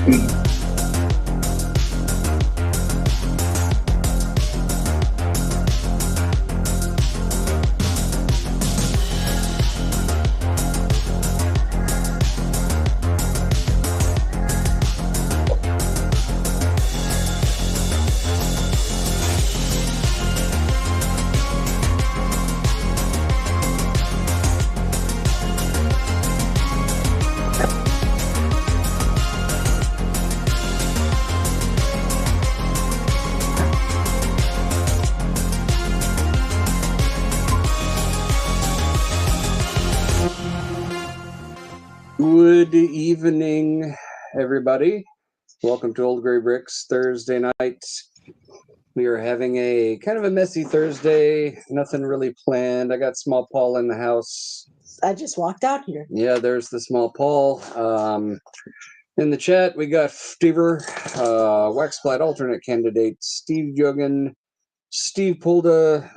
Good evening, everybody. Welcome to Old Gray Bricks Thursday night. We are having a kind of a messy Thursday. Nothing really planned. I got Small Paul in the house. I just walked out here. Yeah, there's the Small Paul. In the chat, we got Stever, Waxplat alternate candidate, Steve Juggen, Steve Pulda.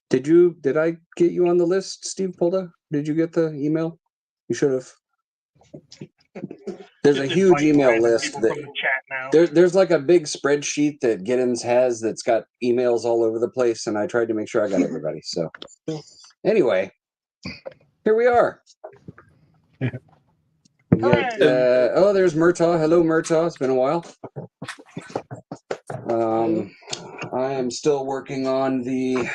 Did I get you on the list, Steve Pulda? Did you get the email? You should have. There's a huge email list. There's like a big spreadsheet that Giddens has that's got emails all over the place, and I tried to make sure I got everybody. So anyway, here we are. Oh, there's Murtaugh. Hello, Murtaugh. It's been a while. I am still working on the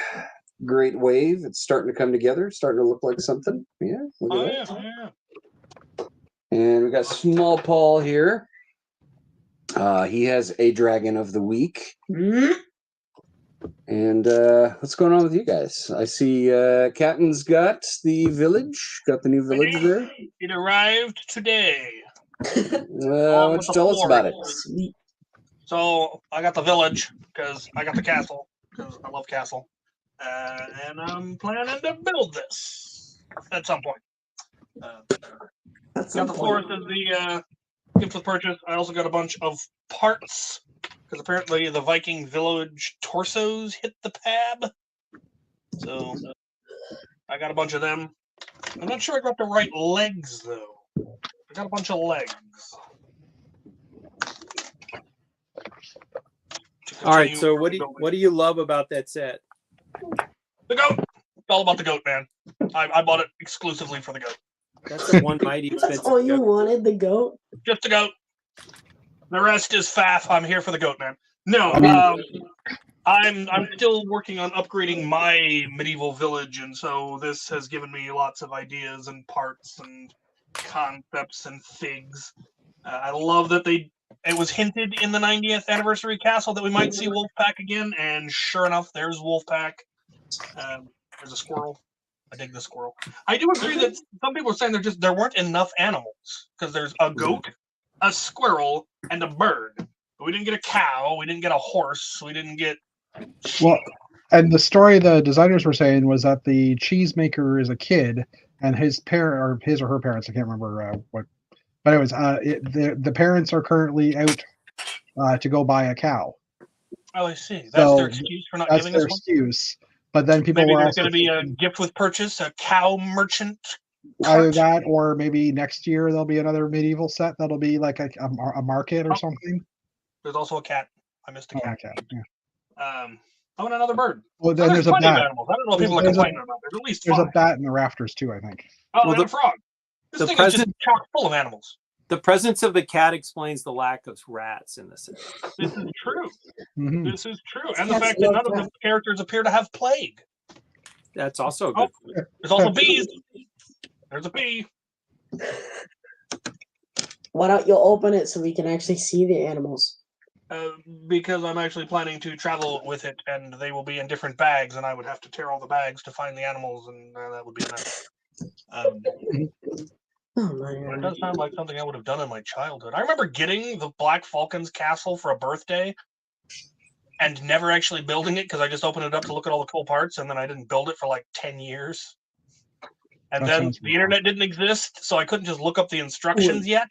Great Wave. It's starting to come together. Starting to look like something. Yeah. Look at that. Yeah. And we got Small Paul here. He has a Dragon of the Week. And what's going on with you guys? I see Captain's got the village. Got the new village there. It arrived today. Why don't you tell us about it? So I got the village because I got the castle because I love castle. And I'm planning to build this at some point. Got the forest as the gift with purchase. I also got a bunch of parts because apparently the Viking village torsos hit the pad. So I got a bunch of them. I'm not sure I got the right legs though. I got a bunch of legs. All right. So what do you love about that set? The goat. It's all about the goat, man. I bought it exclusively for the goat. That's a one mighty expensive. That's all you wanted, the goat? Just the goat. The rest is faff. I'm here for the goat, man. No, I'm still working on upgrading my medieval village, and so this has given me lots of ideas and parts and concepts and figs. I love that it was hinted in the 90th anniversary castle that we might see Wolfpack again, and sure enough, there's Wolfpack. There's a squirrel. I dig the squirrel. I do agree that some people are saying there weren't enough animals because there's a goat, a squirrel, and a bird. But we didn't get a cow. We didn't get a horse. We didn't get sheep. Well, and the story the designers were saying was that the cheesemaker is a kid, and his or her parents, I can't remember what. But anyways, the parents are currently out to go buy a cow. Oh, I see. That's their excuse for not giving us one? That's their excuse. But then people maybe were there's going to be a gift with purchase, a cow merchant. Either that, or maybe next year there'll be another medieval set that'll be like a market or something. There's also a cat. I missed a cat. Yeah. And another bird. Well, then there's a bat. Animals. I don't know if people are complaining about. There's at least there's five. A bat in the rafters too, I think. Oh, and a frog. This thing is just chock full of animals. The presence of the cat explains the lack of rats in this. This is true. Mm-hmm. This is true, and the fact that none of the characters appear to have plague. That's also good. There's also bees. There's a bee. Why don't you open it so we can actually see the animals? Because I'm actually planning to travel with it, and they will be in different bags, and I would have to tear all the bags to find the animals, and that would be a mess. It does sound like something I would have done in my childhood. I remember getting the Black Falcon's castle for a birthday and never actually building it because I just opened it up to look at all the cool parts, and then I didn't build it for like 10 years. And then the internet didn't exist, so I couldn't just look up the instructions yet.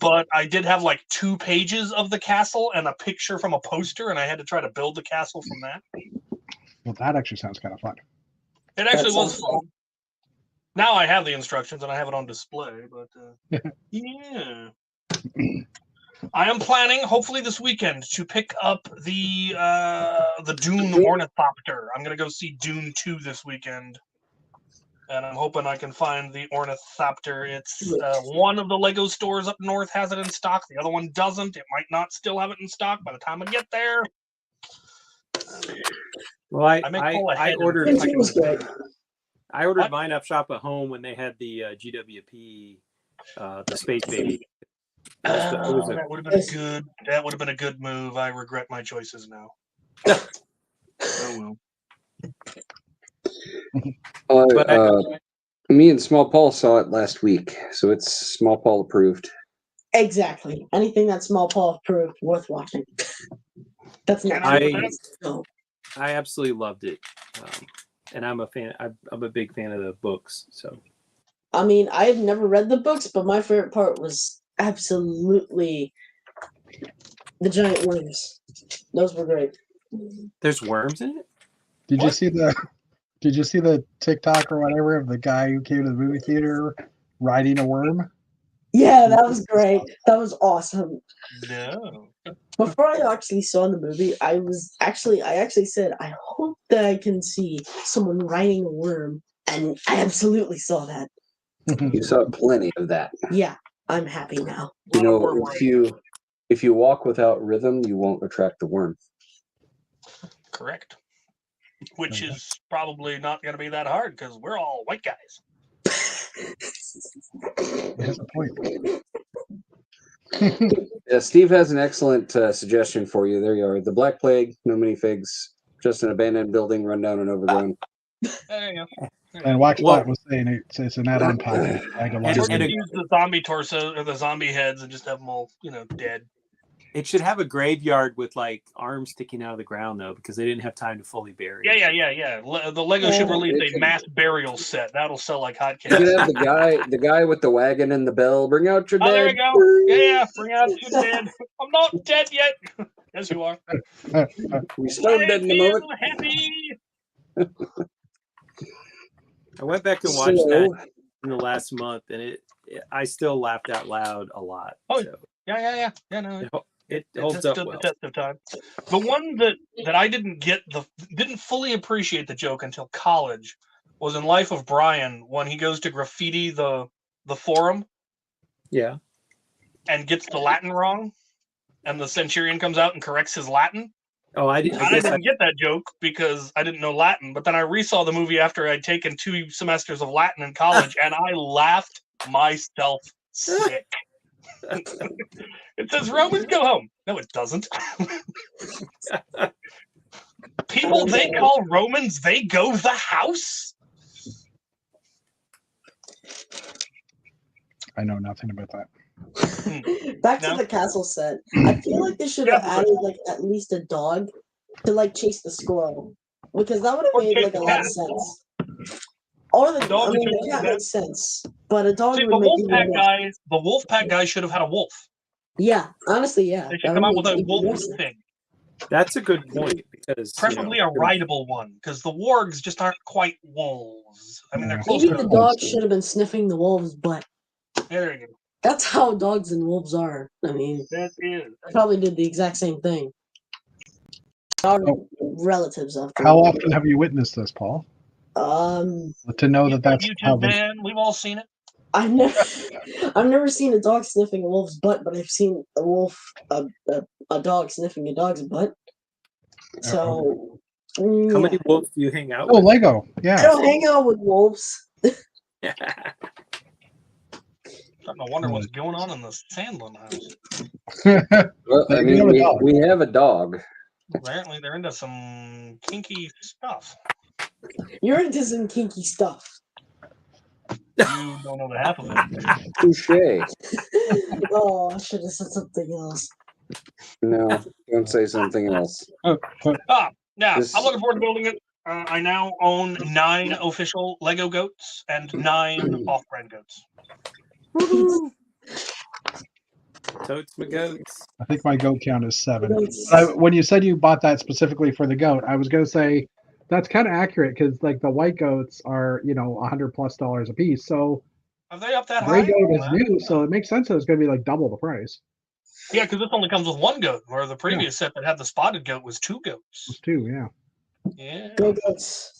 But I did have like 2 pages of the castle and a picture from a poster, and I had to try to build the castle from that. Well, that actually sounds kind of fun. It actually was fun. Now I have the instructions and I have it on display, but yeah. I am planning, hopefully this weekend, to pick up the Dune Ornithopter. I'm gonna go see Dune 2 this weekend, and I'm hoping I can find the Ornithopter. It's one of the Lego stores up north has it in stock. The other one doesn't. It might not still have it in stock by the time I get there. Well, I may call ahead and ordered see if I can- was great. I ordered What? mine up shop at home when they had the GWP, the Space Baby. It was a- that would have been a good. That would have been a good move. I regret my choices now. Oh well. But Me and Small Paul saw it last week, so it's Small Paul approved. Exactly. Anything that Small Paul approved, worth watching. That's Can't not. argue with that. So, I absolutely loved it, and I'm a fan. I'm a big fan of the books. So I mean, I've never read the books, but my favorite part was absolutely the giant worms. Those were great. there's worms in it. Did you What? see the? Did you see the TikTok or whatever of the guy who came to the movie theater riding a worm? Yeah, that was great. That was awesome. No. Before I actually saw the movie, I actually said, I hope that I can see someone riding a worm, and I absolutely saw that. You saw plenty of that. Yeah, I'm happy now. You Lot of worm know, riding. if you walk without rhythm, you won't attract the worm. Correct. Which is probably not going to be that hard because we're all white guys. That's a point. Steve has an excellent suggestion for you. There you are. The Black Plague, no minifigs, just an abandoned building, run down and overgrown. There you go. And Waxplat Well- was saying it's an add-on pack. I got Or And- just and a- use the zombie torso or the zombie heads and just have them all, dead. It should have a graveyard with like arms sticking out of the ground though, because they didn't have time to fully bury. it. Yeah. The Lego should Oh, release it a could- mass burial set. That'll sell like You hotcakes. could have the guy with the wagon and the bell. Bring out your Oh, dead. there we go. Yeah, bring out your dead. I'm not dead yet. Yes, you are. We stone dead in a moment. Happy. I went back and watched So, that in the last month, and I still laughed out loud a lot. Oh, So Yeah. No, it it holds just up stood well. the test of time. The one that I didn't fully appreciate the joke until college was in Life of Brian when he goes to graffiti the forum Yeah. and gets the Latin wrong, and the Centurion comes out and corrects his Latin. Oh, I I guess I, didn't get that joke because I didn't know Latin, but then I resaw the movie after I'd taken 2 semesters of Latin in college, and I laughed myself sick. It says Romans go home. No, it doesn't. People they call Romans, they go the house. I know nothing about that. Back No? to the castle set. I feel like they should have Yeah, added like at least a dog to like chase the squirrel, because that would have Or made chase like a the lot of cat. sense. Or the Dog I to mean, chase the the cat cat. makes sense, but a dog See, would the make even more. Wolfpack guy should have had a wolf. Yeah, honestly, yeah. They that should come out would with a make even more wolf sense. thing. that's a good point because Preferably a rideable one, because the wargs just aren't quite wolves. I mean, they're Yeah. closer Maybe to the the wolves. dog should have been sniffing the wolves' butt. There you go. That's how dogs and wolves are. I mean, That is. they probably did the exact same thing. Dog relatives of them. How often have you witnessed this, Paul? To know You've that got that's how YouTube, the man. We've all seen it. I've never seen a dog sniffing a wolf's butt, but I've seen a dog sniffing a dog's butt. So, how many yeah. wolves do you hang out Oh, with? Lego. I Yeah. don't hang out with wolves. Starting to wonder what's going on in the Sandlin house. Well, I We mean, have a dog. we have a dog. Apparently, they're into some kinky stuff. You're into some kinky stuff. You don't know the half of it. Touche. Oh, I should have said something else. No, don't say something else. Yeah, This- I'm looking forward to building it. I now own 9 official Lego goats and 9 off-brand goats. Totes my goats. I think my goat count is 7. Goats. When you said you bought that specifically for the goat, I was going to say that's kind of accurate because like the white goats are $100+ a piece. So Are they up that Gray high? goat is new, so it makes sense that it's going to be like double the price. Yeah, because this only comes with one goat, where the previous set that had the spotted goat was 2 goats. It's two, yeah. Yeah. Go goats.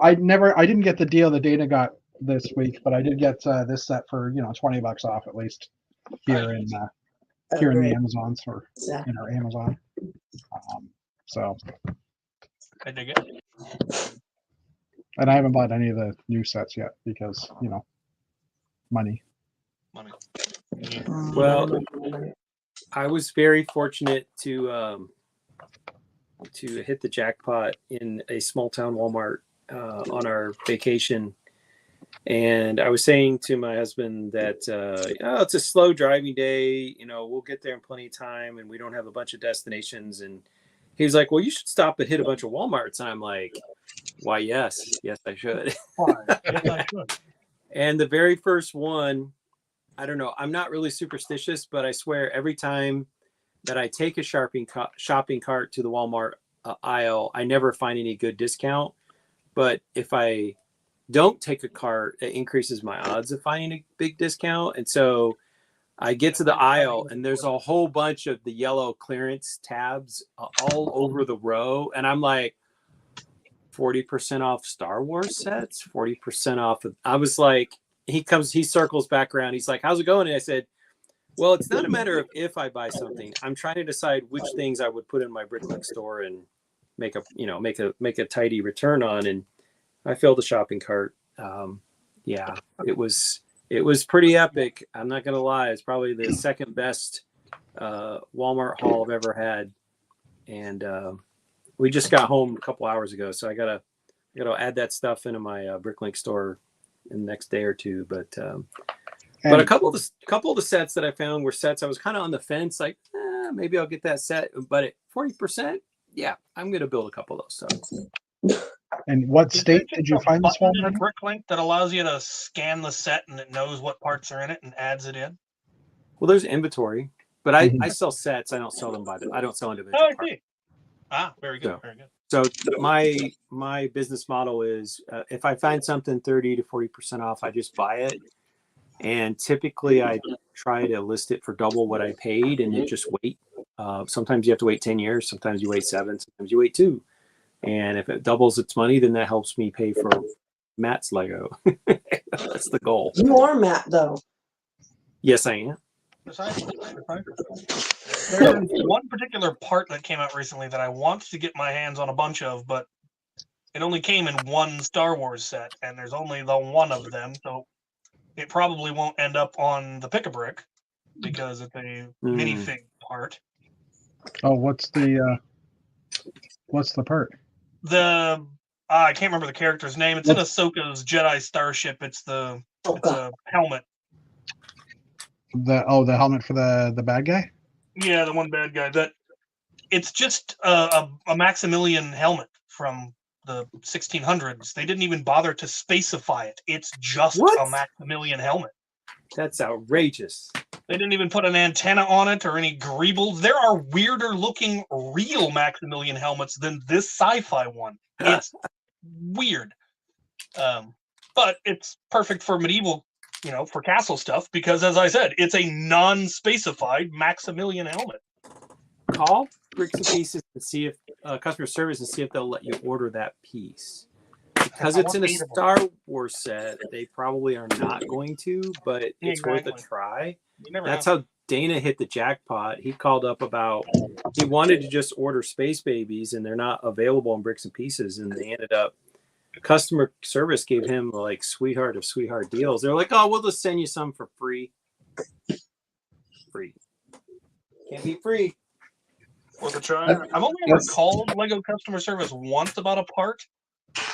I didn't get the deal that Dana got this week, but I did get this set for $20 off at least here in Oh, here in the great. Amazons or Yeah. in our Amazon. So, I dig it. and I haven't bought any of the new sets yet because money. Money. Well, I was very fortunate to hit the jackpot in a small town Walmart on our vacation. And I was saying to my husband that it's a slow driving day. We'll get there in plenty of time, and we don't have a bunch of destinations. And he was like, "Well, you should stop and hit a bunch of Walmarts." And I'm like, "Why? Yes, I should." Why? Yes, I should. And the very first one, I don't know. I'm not really superstitious, but I swear every time that I take a shopping cart to the Walmart aisle, I never find any good discount. But if I don't take a cart, it increases my odds of finding a big discount. And so I get to the aisle and there's a whole bunch of the yellow clearance tabs all over the row. And I'm like, 40% off Star Wars sets, 40% off. I was like, he circles back around. He's like, "How's it going?" And I said, "Well, it's not a matter of if I buy something. I'm trying to decide which things I would put in my Bricklink store and make a tidy return on." And I filled the shopping cart. Yeah, it was pretty epic. I'm not gonna lie. It's probably the second best Walmart haul I've ever had. And we just got home a couple hours ago, so I gotta add that stuff into my Bricklink store in the next day or two. But a couple of the sets that I found were sets I was kind of on the fence, like maybe I'll get that set. But at 40%, yeah, I'm gonna build a couple of those sets. And what state did you find this one in in? Bricklink that allows you to scan the set and it knows what parts are in it and adds it in? Well, there's inventory, but I sell sets. I don't sell them I don't sell individual Oh, I parts. see. Ah, very good, So- very good. So my business model is if I find something 30 to 40% off, I just buy it. And typically I try to list it for double what I paid and then just wait. Sometimes you have to wait 10 years. Sometimes you wait 7, sometimes you wait 2. And if it doubles its money, then that helps me pay for Matt's Lego. That's the goal. You are Matt, though. Yes, I am. Precisely. There's one particular part that came out recently that I want to get my hands on a bunch of, but it only came in one Star Wars set, and there's only the one of them, so it probably won't end up on the Pick-a-Brick because it's a minifig part. Oh, what's the part? I can't remember the character's name. It's in Ahsoka's Jedi Starship. It's a helmet. The helmet for the bad guy? Yeah, the one bad guy. It's just a Maximilian helmet from the 1600s. They didn't even bother to specify it. It's just a Maximilian helmet. That's outrageous. They didn't even put an antenna on it or any greebles. There are weirder looking real Maximilian helmets than this sci-fi one. It's weird. But it's perfect for medieval, for castle stuff because, as I said, it's a non-specified Maximilian helmet. Call Bricks and Pieces and see if customer service and see if they'll let you order that piece. Because it's in a Star Wars set, they probably are not going to, but it's worth a try. That's how Dana hit the jackpot. He called up he wanted to just order Space Babies, and they're not available in Bricks and Pieces, and they ended up, customer service gave him like sweetheart of sweetheart deals. They're like, "Oh, we'll just send you some for free." Free. Can't be free. Worth a try. I've only ever called Lego customer service once about a part,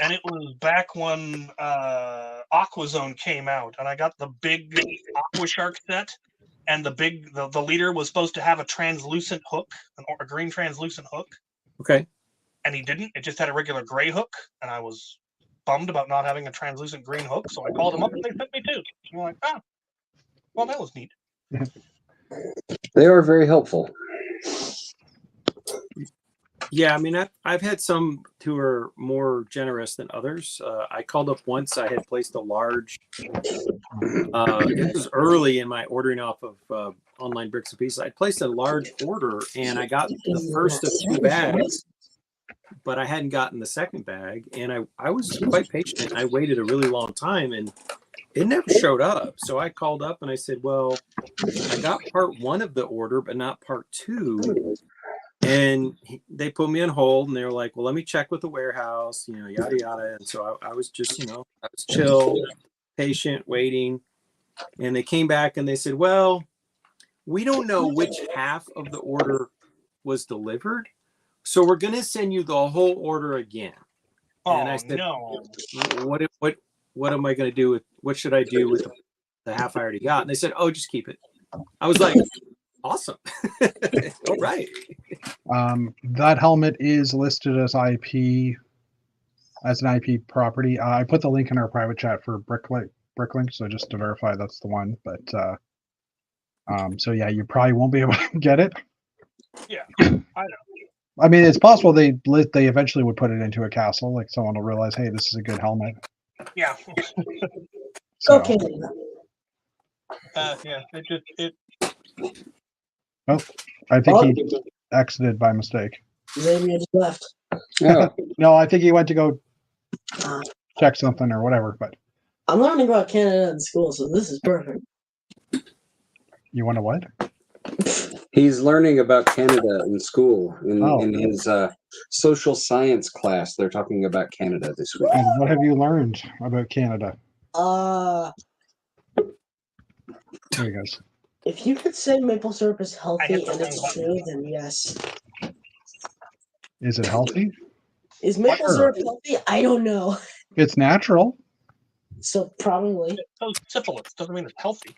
and it was back when Aquazone came out, and I got the big Aqua Shark set, and the leader was supposed to have a translucent hook, a green translucent hook. Okay. And he didn't. It just had a regular gray hook, and I was bummed about not having a translucent green hook, so I called them up and they sent me 2. And I'm like, well, that was neat. They are very helpful. Yeah, I mean, I've had some who are more generous than others. I called up once. I had placed a large. It was early in my ordering off of online Bricks and Pieces. I placed a large order, and I got the first of 2 bags, but I hadn't gotten the second bag. And I was quite patient. I waited a really long time, and it never showed up. So I called up and I said, "Well, I got part 1 of the order, but not part 2." And they put me on hold, and they were like, "Well, let me check with the warehouse, yada yada." And so I was just, I was chill, patient, waiting. And they came back and they said, "Well, we don't know which half of the order was delivered, so we're going to send you the whole order again." Oh, And I said, no. What am I going to do with? What should I do with the half I already got? And they said, "Oh, just keep it." I was like, "Awesome, all right." That helmet is listed as an IP property. I put the link in our private chat for Bricklink, so just to verify that's the one. But so yeah, you probably won't be able to get it. Yeah, I know. I mean, it's possible they eventually would put it into a castle, like someone will realize, hey, this is a good helmet. Yeah. So, Okay. Yeah. It I think he exited by mistake. Xavier just left. Oh, No, I think he went to go Uh, check something or whatever. But I'm learning about Canada in school, so this is perfect. you want to what? he's learning about Canada in school Oh. in his social science class. They're talking about Canada this week. And what have you learned about Canada? There he goes. If you could say maple syrup is I healthy hit the and wrong it's button. true, then yes. Is it healthy? Is maple Sure. syrup healthy? I don't know. It's natural. So probably. So syphilis doesn't mean it's healthy.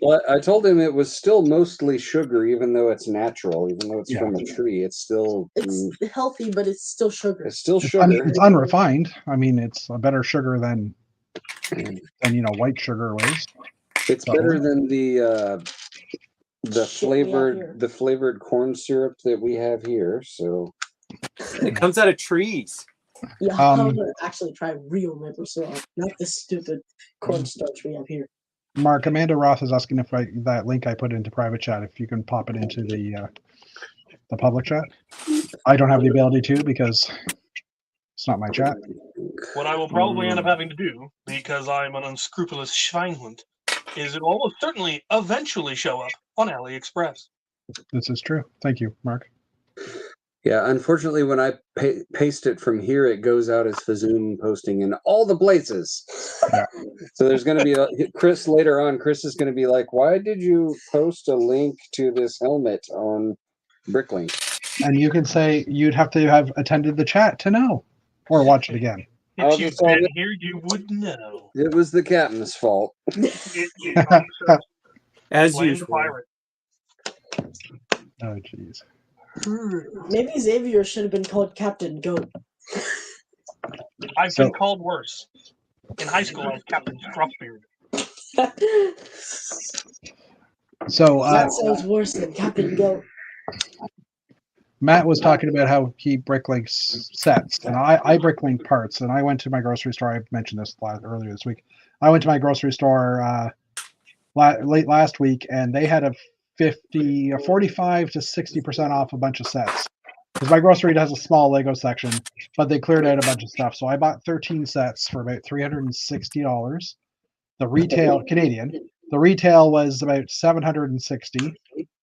Well, I told him it was still mostly sugar, even though it's natural, even though it's Yeah. from a tree. It's still It's healthy, but it's still sugar. it's still It's, sugar. it's unrefined. I mean, it's a better sugar than white sugar was. It's So- better than the Shit we have here. flavored corn syrup that we have here. So It comes out of trees. Yeah, I'm gonna actually try real maple syrup, not this stupid cornstarch we have here. Mark, Amanda Roth is asking if that link I put into private chat, if you can pop it into the public chat. I don't have the ability to because it's not my chat. What I will probably end up having to do, because I'm an unscrupulous Schweinhund, is it will almost certainly eventually show up on AliExpress. This is true. Thank you, Mark. yeah, unfortunately, when I paste it from here, it goes out as Fazoom posting in all the places. Yeah. So there's going to be Chris later on. Chris is going to be like, "Why did you post a link to this helmet on Bricklink?" And you can say you'd have to have attended the chat to know, or watch it again. If you'd been here, you would know. It was the captain's fault. As Blame the usual. pirate. Oh, jeez. Maybe Xavier should have been called Captain Goat. I've So- been called worse. In high school, I was Captain Scruffbeard. So That sounds worse than Captain Goat. Matt was talking about how he bricklinks sets, and I bricklink parts. And I went to my grocery store. I mentioned this earlier this week. I went to my grocery store late last week, and they had a 45 to 60% off a bunch of sets. Because my grocery has a small Lego section, but they cleared out a bunch of stuff. So I bought 13 sets for about $360. The retail Canadian. The retail was about $760.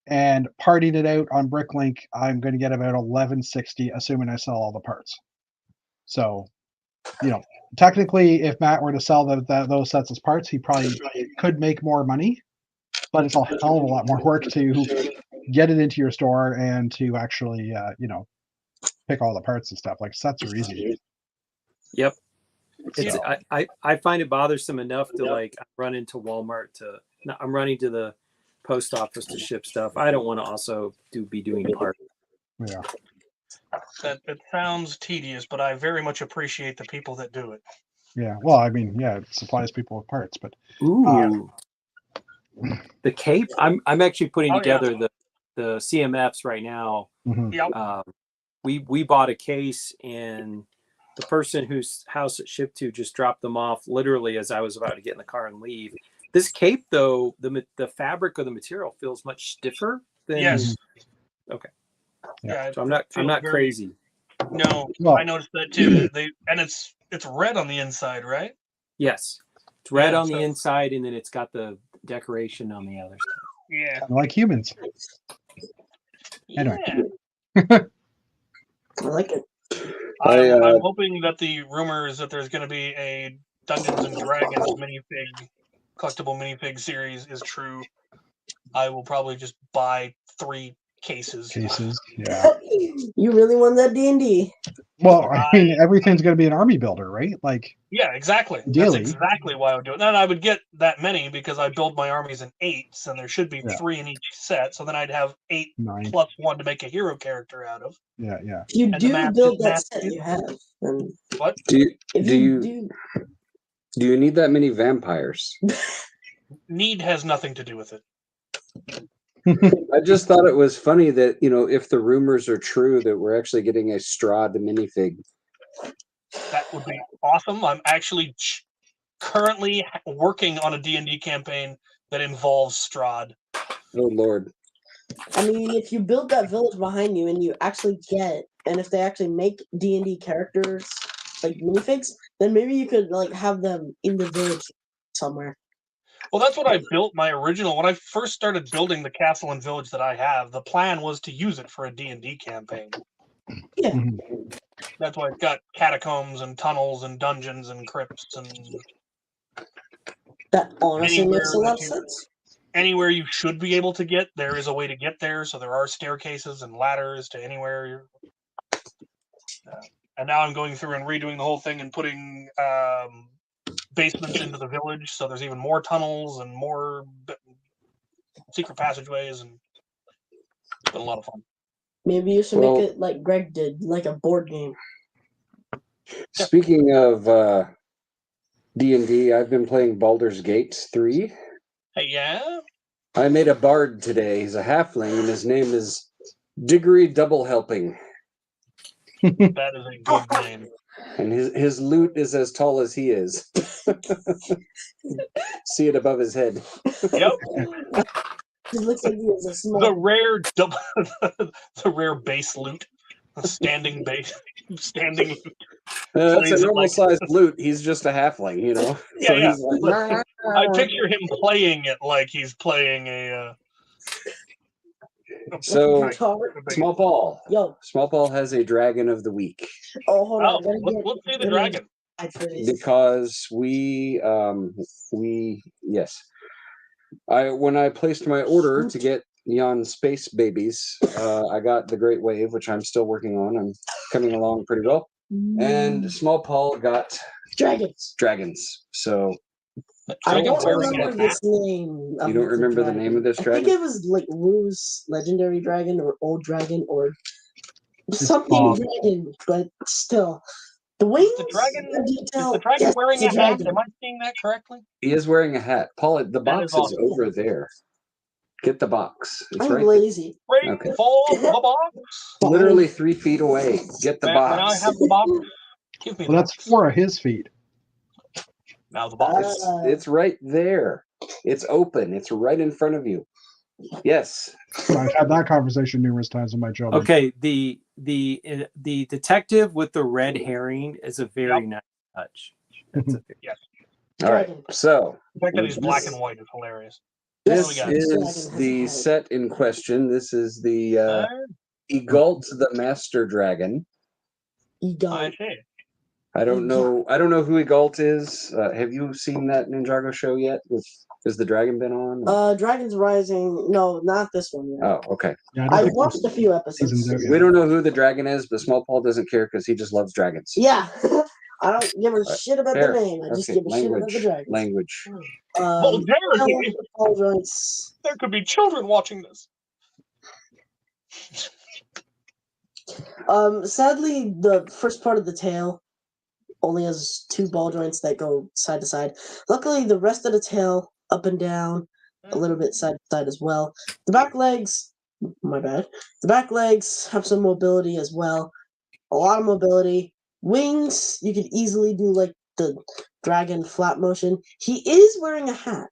And parting it out on Bricklink, I'm going to get about $11.60, assuming I sell all the parts. So, technically, if Matt were to sell those sets as parts, he probably could make more money. But it's a hell of a lot more work to get it into your store and to actually, pick all the parts and stuff. Like sets are easy. Yep. So- I find it bothersome enough to run into Walmart I'm running to the post office to ship stuff. I don't want to also be doing parts. Yeah. That it sounds tedious, but I very much appreciate the people that do it. Yeah. Well, I mean, yeah, it supplies people with parts, but Ooh. The cape. I'm actually putting Oh, yeah. together the CMFs right now. Mhm. Yep. We bought a case, and the person whose house it shipped to just dropped them off literally as I was about to get in the car and leave. This cape, though, the fabric of the material feels much stiffer than. Yes. Okay. Yeah. So I'm not feels very- crazy. No, Well, I noticed that too. It's red on the inside, right? Yes, it's red Yeah, on the so- inside, and then it's got the decoration on the other side. Yeah. like humans. Anyway. Yeah. I like it. I'm hoping that the rumors that there's going to be a Dungeons and Dragons collectible minifig series is true. I will probably just buy 3 cases. Yeah. You really want that D&D? Well, I mean, everything's going to be an army builder, right? Like, Yeah, exactly. Ideally. That's exactly why I would do it. Then I would get that many because I build my armies in 8s, and there should be Yeah. 3 in each set. So then I'd have 8 9. plus 1 to make a hero character out of. Yeah. If you And the do math build is that math set, too. you have. And What? Do you if do you you do, do you need that many vampires? Need has nothing to do with it. I just thought it was funny that, if the rumors are true that we're actually getting a Strahd minifig. That would be awesome. I'm actually currently working on a D&D campaign that involves Strahd. Oh Lord. I mean, if you build that village behind you and you actually and if they actually make D&D characters like minifigs, then maybe you could like have them in the village somewhere. Well, that's what I built my original. When I first started building the castle and village that I have, the plan was to use it for a D&D campaign. Yeah. Mhm. That's why it's got catacombs and tunnels and dungeons and crypts and That honestly Anywhere makes a lot of that you- sense. anywhere you should be able to get. There is a way to get there, so there are staircases and ladders to anywhere. And now I'm going through and redoing the whole thing and putting basements into the village, so there's even more tunnels and more secret passageways, and it's been a lot of fun. Maybe you should Well- make it like Greg did, like a board game. Speaking of D&D, I've been playing Baldur's Gate 3. Hey, yeah? I made a bard today. He's a halfling, and his name is Diggory Double Helping. That is a good name. And his loot is as tall as he is. See it above his head. Yep. It looks like he has a The small. rare the rare base loot. Standing base. Standing loot. That's Plays a it normal like- sized loot. He's just a halfling, Yeah, yeah. he's like, I picture him playing it like he's playing a So, Right. Small Paul. Yo, Small Paul has a dragon of the week hold Oh, on. Gotta get- let's see the gotta dragon. get for this. because when I placed my order to get Neon Space Babies, I got the Great Wave, which I'm still working on. I'm coming along pretty well. And Small Paul got Dragons. dragons. So I Dragon don't wearing remember a hat. this name. you don't remember the name of this I think dragon? it was like Rue's Legendary Dragon or Old Dragon or something Bob. dragon, but still. The wings, dragon- the detail. Is the dragon yes, wearing it's a hat? dragon. Am I seeing that correctly? He is wearing a hat. Paul, the box is awesome. over there. Get the box. It's I'm right there. lazy. Bring Okay. forth the box. Literally 3 feet away. Get the May box. I have the box? Give me Well, the that's box. 4 of his feet. Now the box. It's right there. It's open. It's right in front of you. Yes. I've had that conversation numerous times with my children. Okay, the detective with the red herring is a very nice touch. That's a All right. So The fact that he's black this- and white is hilarious. this What do we got? is Dragon has the a head. set in question. This is the Egalt the Master Dragon. I Egon. see. I don't know who Egalt is. Have you seen that Ninjago show yet? Has the dragon been on? Dragon's Rising. No, not this one yet. Oh, okay. Yeah, don't I think watched a few episodes. seasons out yet. We don't know who the dragon is, but Small Paul doesn't care because he just loves dragons. Yeah. I don't give a shit about Fair. the name. I just Okay, give a shit about the dragon. language. Vulgarity. Paul joints. There could be children watching this. Sadly, the first part of the tail only has 2 ball joints that go side to side. Luckily, the rest of the tail up and down, a little bit side to side as well. The back legs My bad. The back legs have some mobility as well. A lot of mobility. Wings, you could easily do like the dragon flap motion. He is wearing a hat.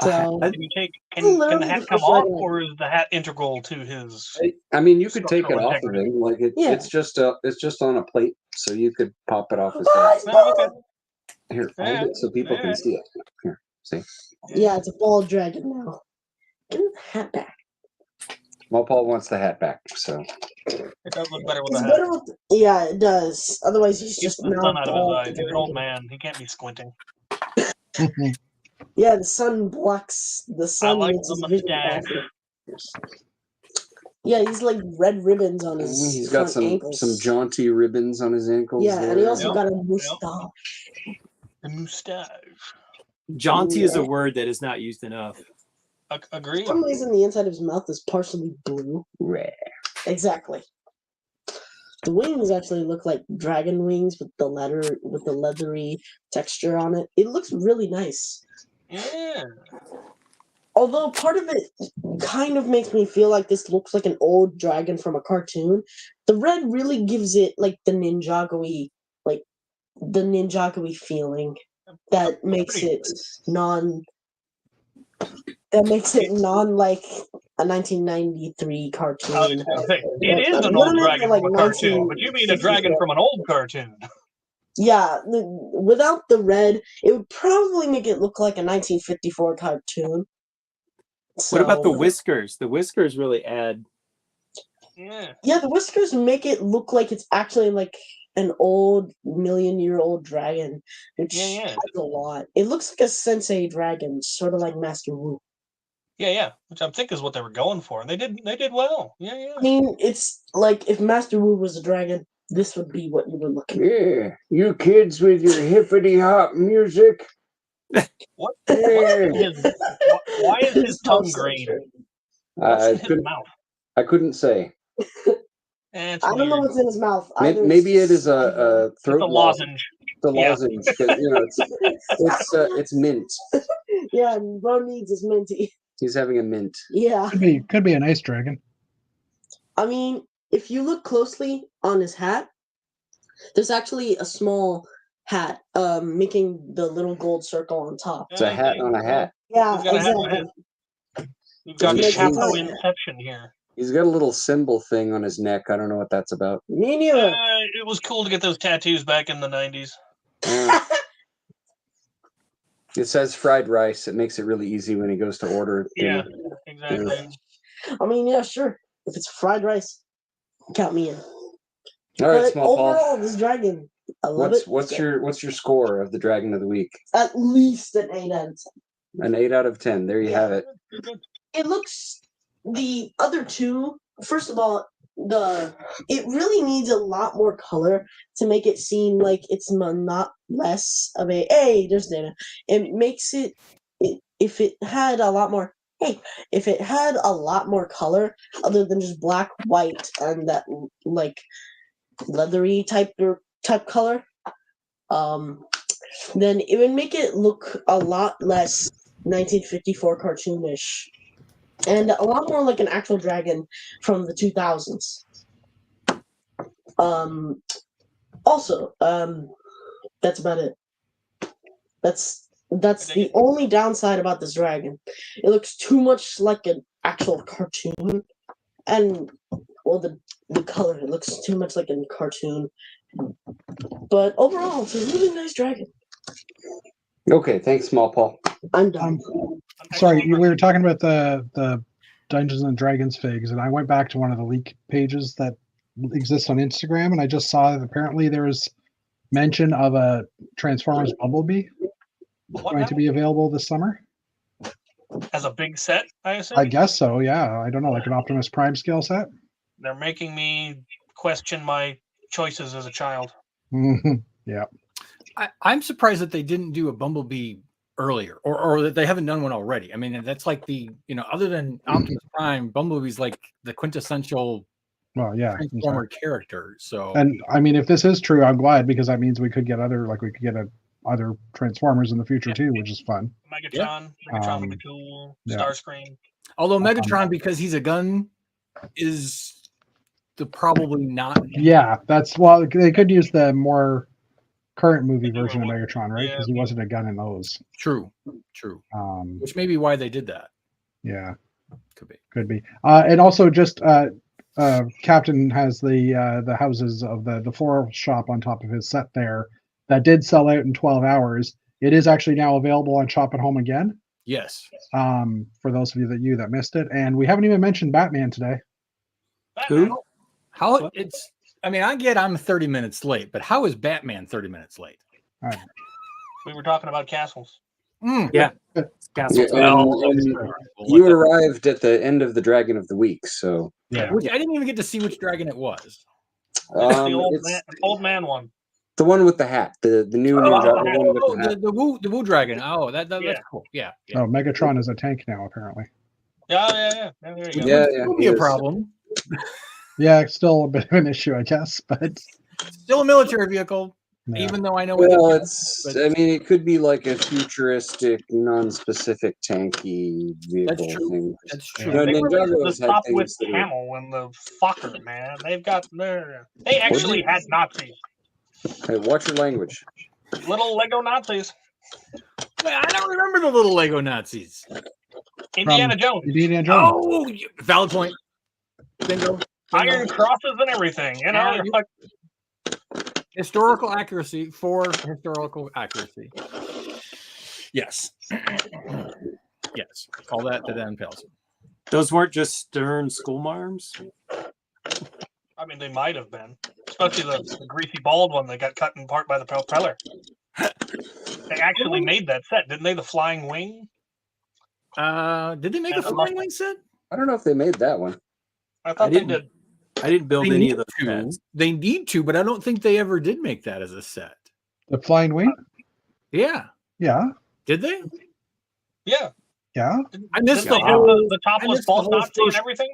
So Can you take? Can Literally the hat the come first off, dragon. or is the hat integral to his? I mean, you could take it Structural off of integrity. him. Like Yeah. it's just on a plate, so you could pop it off his Ah, head. it's Oh, okay. bald! Here, hold Yeah, it so people can yeah. see it. Here, see. Yeah, it's a bald dragon now. Give him the hat back. Well, Paul wants the hat back, so It does look better with It's a better hat. with yeah, it does. Otherwise he's Keeps just the now sun out of his bald eyes. He's an old dragon. man. He can't be squinting. Yeah, the sun blocks the sun like makes the his vision mustache. awful. Yeah, he's like red ribbons on his he's got front ankles. some jaunty ribbons on his ankles. Yeah, and he there. also Yep, got a mustache. The mustache. Jaunty is a word that is not used enough. Agree. For some reason, the inside of his mouth is partially blue. Rare. Exactly. The wings actually look like dragon wings with the leathery texture on it. It looks really nice. Yeah. Although part of it kind of makes me feel like this looks like an old dragon from a cartoon. The red really gives it like the Ninjago-y feeling that makes Pretty- it non like a 1993 cartoon. I was gonna say, it is an What old I meant dragon by, from a cartoon, but you mean a dragon 1954. from an old cartoon. Yeah, without the red, it would probably make it look like a 1954 cartoon. What about the So- whiskers? The whiskers really add. Yeah. Yeah, the whiskers make it look like it's actually like an old million-year-old dragon, which Yeah. adds a lot. It looks like a sensei dragon, sort of like Master Wu. Yeah. Which I think is what they were going for. They did well. I Yeah. mean, it's like if Master Wu was a dragon, this would be what you were looking at. Yeah, you kids with your hippity hop music. What? Yeah. Why is his tongue green? What's I in his couldn't. mouth? I couldn't say. It's I don't know weird. what's in his mouth. Either Maybe it is slime a It's throat a lozenge. The Yeah. lozenge, 'cause, you know, it's mint. Yeah, and Bro needs his minty. He's having a mint. Yeah. Could be a nice dragon. I mean, if you look closely on his hat, there's actually a small hat making the little gold circle on top. It's a hat on a hat. Yeah, He's got a hat on exactly. You've got Makes sense. Chapo Inception here. He's got a little symbol thing on his neck. I don't know what that's about. Me neither. It was cool to get those tattoos back in the 90s. It says fried rice. It makes it really easy when he goes to order Yeah, dinner. exactly. I mean, yeah, sure. If it's fried rice, count me in. All right, But Small Paul. overall, this dragon, I love it. What's your score of the Dragon of the Week? At least an 8 out of 10. An 8 out of 10. There you Yeah. have it. It looks the other two. First of all, it really needs a lot more color to make it seem like it's not less of a. Hey, there's data. It makes it. If it had a lot more. Hey, if it had a lot more color other than just black, white, and that like leathery type color, then it would make it look a lot less 1954 cartoonish. And a lot more like an actual dragon from the 2000s. Also, that's about it. That's the only downside about this dragon. It looks too much like an actual cartoon, and well, the color it looks too much like a cartoon. But overall, it's a really nice dragon. Okay, thanks, Small Paul. I'm done. Sorry, we were talking about the Dungeons and Dragons figs, and I went back to one of the leak pages that exists on Instagram, and I just saw that apparently there was mention of a Transformers Bumblebee What going now? to be available this summer. As a big set, I assume? I guess so. Yeah, I don't know, like an Optimus Prime scale set. They're making me question my choices as a child. Yeah. I'm surprised that they didn't do a Bumblebee earlier, or that they haven't done one already. I mean, that's like other than Optimus Prime, Bumblebee's like the quintessential Well, yeah. Transformer character. So, And I mean, if this is true, I'm glad, because that means we could get other other Transformers in the future too, which is fun. Megatron would be cool. yeah. Starscream. Although Megatron, because he's a gun, is the probably not. Yeah, that's well. They could use the more current movie The newer version of one. Megatron, right? Because he Yeah. wasn't a gun in those. True. Which may be why they did that. Yeah, Could be. could be. And also, just Captain has the houses of the floral shop on top of his set there that did sell out in 12 hours. It is actually now available on Shop at Home again. Yes. For those of you that missed it, and we haven't even mentioned Batman today. Batman. Who? How it's. I mean, I get I'm 30 minutes late, but how is Batman 30 minutes late? We were talking about castles. Yeah. Castle Yeah, Town. you arrived at the end of the Dragon of the Week, so Yeah. Which I didn't even get to see which dragon it was. It's the it's old man one. the one with the hat, the new Oh, Ninja, the the one with Oh, the hat. the Woo dragon. Oh, that's Yeah. cool. Yeah. Oh, Megatron is a tank now, apparently. Yeah. There you go. Yeah, Would be he a is. problem. Yeah, it's still a bit of an issue, I guess, but Still a military vehicle, yeah. even though I know. Well, what it's. but- I mean, it could be like a futuristic, non-specific tanky vehicle true. thing. That's Yeah. true. No, They Ninjago released the has had Stop things with that are- Camel and the Fokker, man. They've got they actually had Nazis. Hey, watch your language. Little Lego Nazis. Wait, I don't remember the little Lego Nazis. Indiana Jones. Indiana Jones. Oh, valid point. Bingo. Iron crosses and everything. You know, Yeah, you're you- like, Historical accuracy for historical accuracy. Yes. Yes. Call that the Dan Pelson. Those weren't just stern schoolmarms. I mean, they might have been. Especially the greasy bald one that got cut in part by the propeller. They actually made that set, didn't they? The Flying Wing? Did they make a Yeah, flying wing set? I don't know if they made that one. I thought I they didn't. did. I didn't build They any need of those to. sets. They need to, but I don't think they ever did make that as a set. The Flying Wing? Yeah. Yeah. Did they? Yeah. Yeah. I missed Didn't the they have whole. the topless missed the false whole Nazi and first- everything?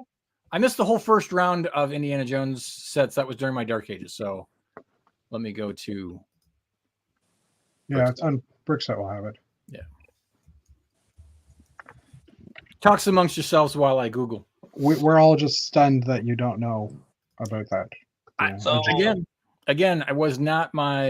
I missed the whole first round of Indiana Jones sets. That was during my Dark Ages. So let me go to. Yeah, it's on Brickset will have it. Talks amongst yourselves while I Google. We're all just stunned that you don't know about that. I- Yeah. So Again, I was not my.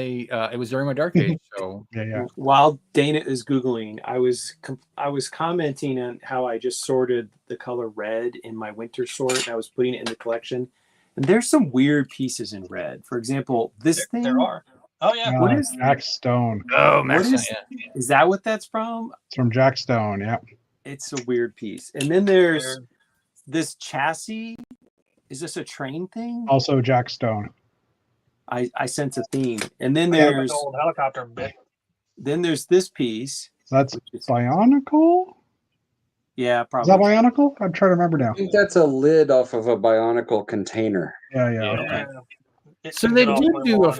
It was during my Dark Age. So Yeah. While Dana is googling, I was commenting on how I just sorted the color red in my winter sort. I was putting it in the collection, and there's some weird pieces in red. For example, this thing. there are. Oh yeah. What is- Jack Stone? oh, What is, is that what that's from? It's from Jack Stone. Yeah. It's a weird piece. And then there's this chassis. Is this a train thing? Also Jack Stone. I sense a theme. And then Yeah, there's the old helicopter bit. this piece. That's Which is, Bionicle? yeah, Is that probably. Bionicle? I'm trying to remember now. I think that's a lid off of a Bionicle container. Yeah. Yeah. It So can they get off did my do lawn.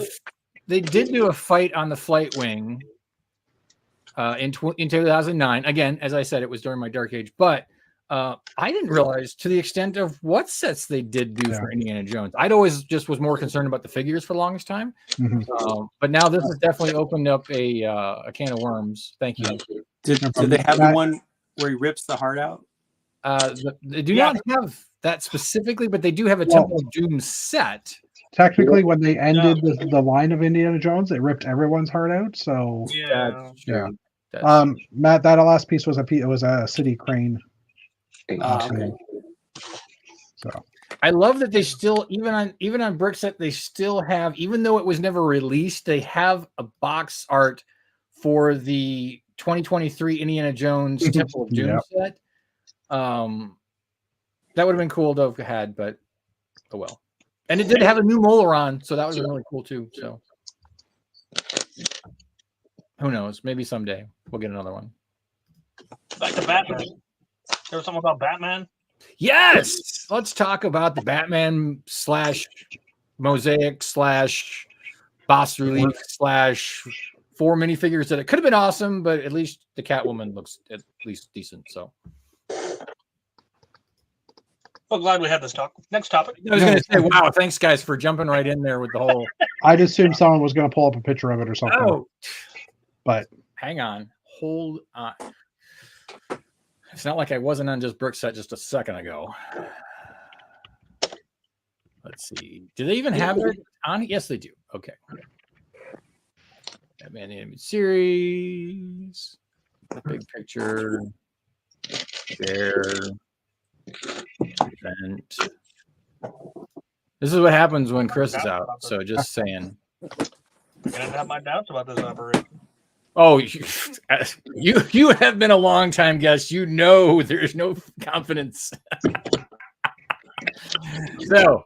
they did do a fight on the flight wing in 2009. Again, as I said, it was during my Dark Age, but I didn't realize to the extent of what sets they did do for Indiana Jones. I'd always just was more concerned about the figures for the longest time. Mhm. But now this has definitely opened up a can of worms. Thank you. Did they have the one where he rips the heart out? They do Yeah. not have that specifically, but they do have a Well- Temple of Doom set. Technically, when they ended the line of Indiana Jones, it ripped everyone's heart out. So, Yeah. Yeah. That's- Matt, that last piece was a City Crane. Okay. So I love that they still even on Brickset they still have, even though it was never released, they have a box art for the 2023 Indiana Jones Temple of Doom Yep. set. That would have been cool to have had, but oh well. And it did have a new molar on, so that would have been really cool too. So who knows? Maybe someday we'll get another one. Back to Batman. There was something about Batman. Yes, let's talk about the Batman / mosaic / boss relief / 4 minifigures that it could have been awesome, but at least the Catwoman looks at least decent. So Well, glad we had this talk. Next topic. I was going to say, wow, thanks guys for jumping right in there with the whole. I'd assume someone was going to pull up a picture of it or something. Oh, But hang on, hold on. It's not like I wasn't on just Brickset just a second ago. Let's see. Do they even have it on? Yes, they do. Okay. Batman animated series. The big picture. Share. Event. This is what happens when Chris is out. So just saying. I didn't have my doubts about this operation. Oh, you have been a long time guest. You know there's no confidence. So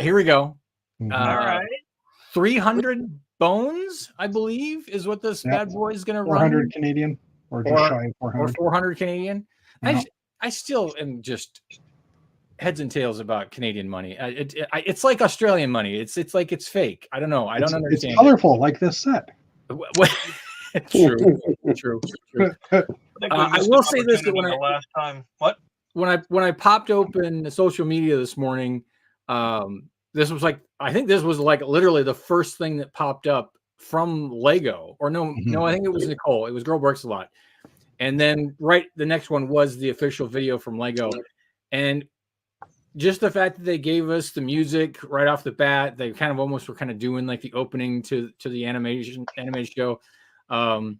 here we go. Mhm. All right. 300 bones, I believe, is what this bad boy is going to run. 400 Canadian, or just shy of Or 400. 400 Canadian. Yeah. I still am just heads and tails about Canadian money. It's like Australian money. It's like it's fake. I don't know. I don't understand. It's colorful, like this set. True. I will say this, that when the last time, what? when I popped open the social media this morning, this was like, I think this was like literally the first thing that popped up from Lego, or no, I think it was Nicole. It was Girl Works a Lot. And then the next one was the official video from Lego. And just the fact that they gave us the music right off the bat, they kind of almost were kind of doing like the opening to the animated show. The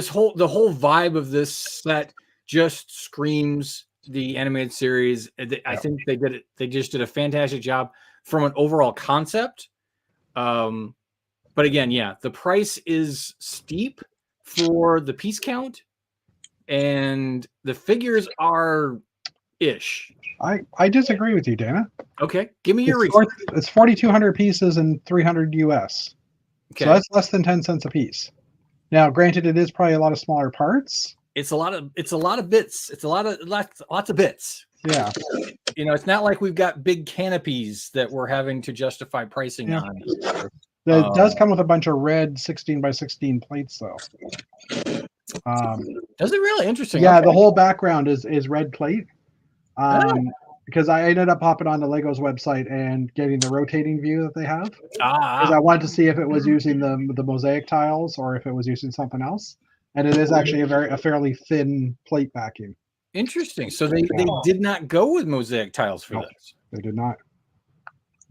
whole vibe of this set just screams the animated series. I think they just did a fantastic job from an overall concept. But again, yeah, the price is steep for the piece count, and the figures are ish. I disagree with you, Dana. Okay, give me your reason. It's 4,200 pieces and 300 US. Okay. So that's less than 10 cents a piece. Now, granted, it is probably a lot of smaller parts. It's a lot of bits. It's lots of bits. Yeah. You know, it's not like we've got big canopies that we're having to justify pricing on. It does come with a bunch of red 16 by 16 plates, though. Does it really? Interesting. Yeah, Okay. the whole background is red plate. Because I ended up hopping on the Lego's website and getting the rotating view that they have. Because I wanted to see if it was using the mosaic tiles or if it was using something else. And it is actually a fairly thin plate backing. Interesting. So they did not go with mosaic tiles for this. They did not.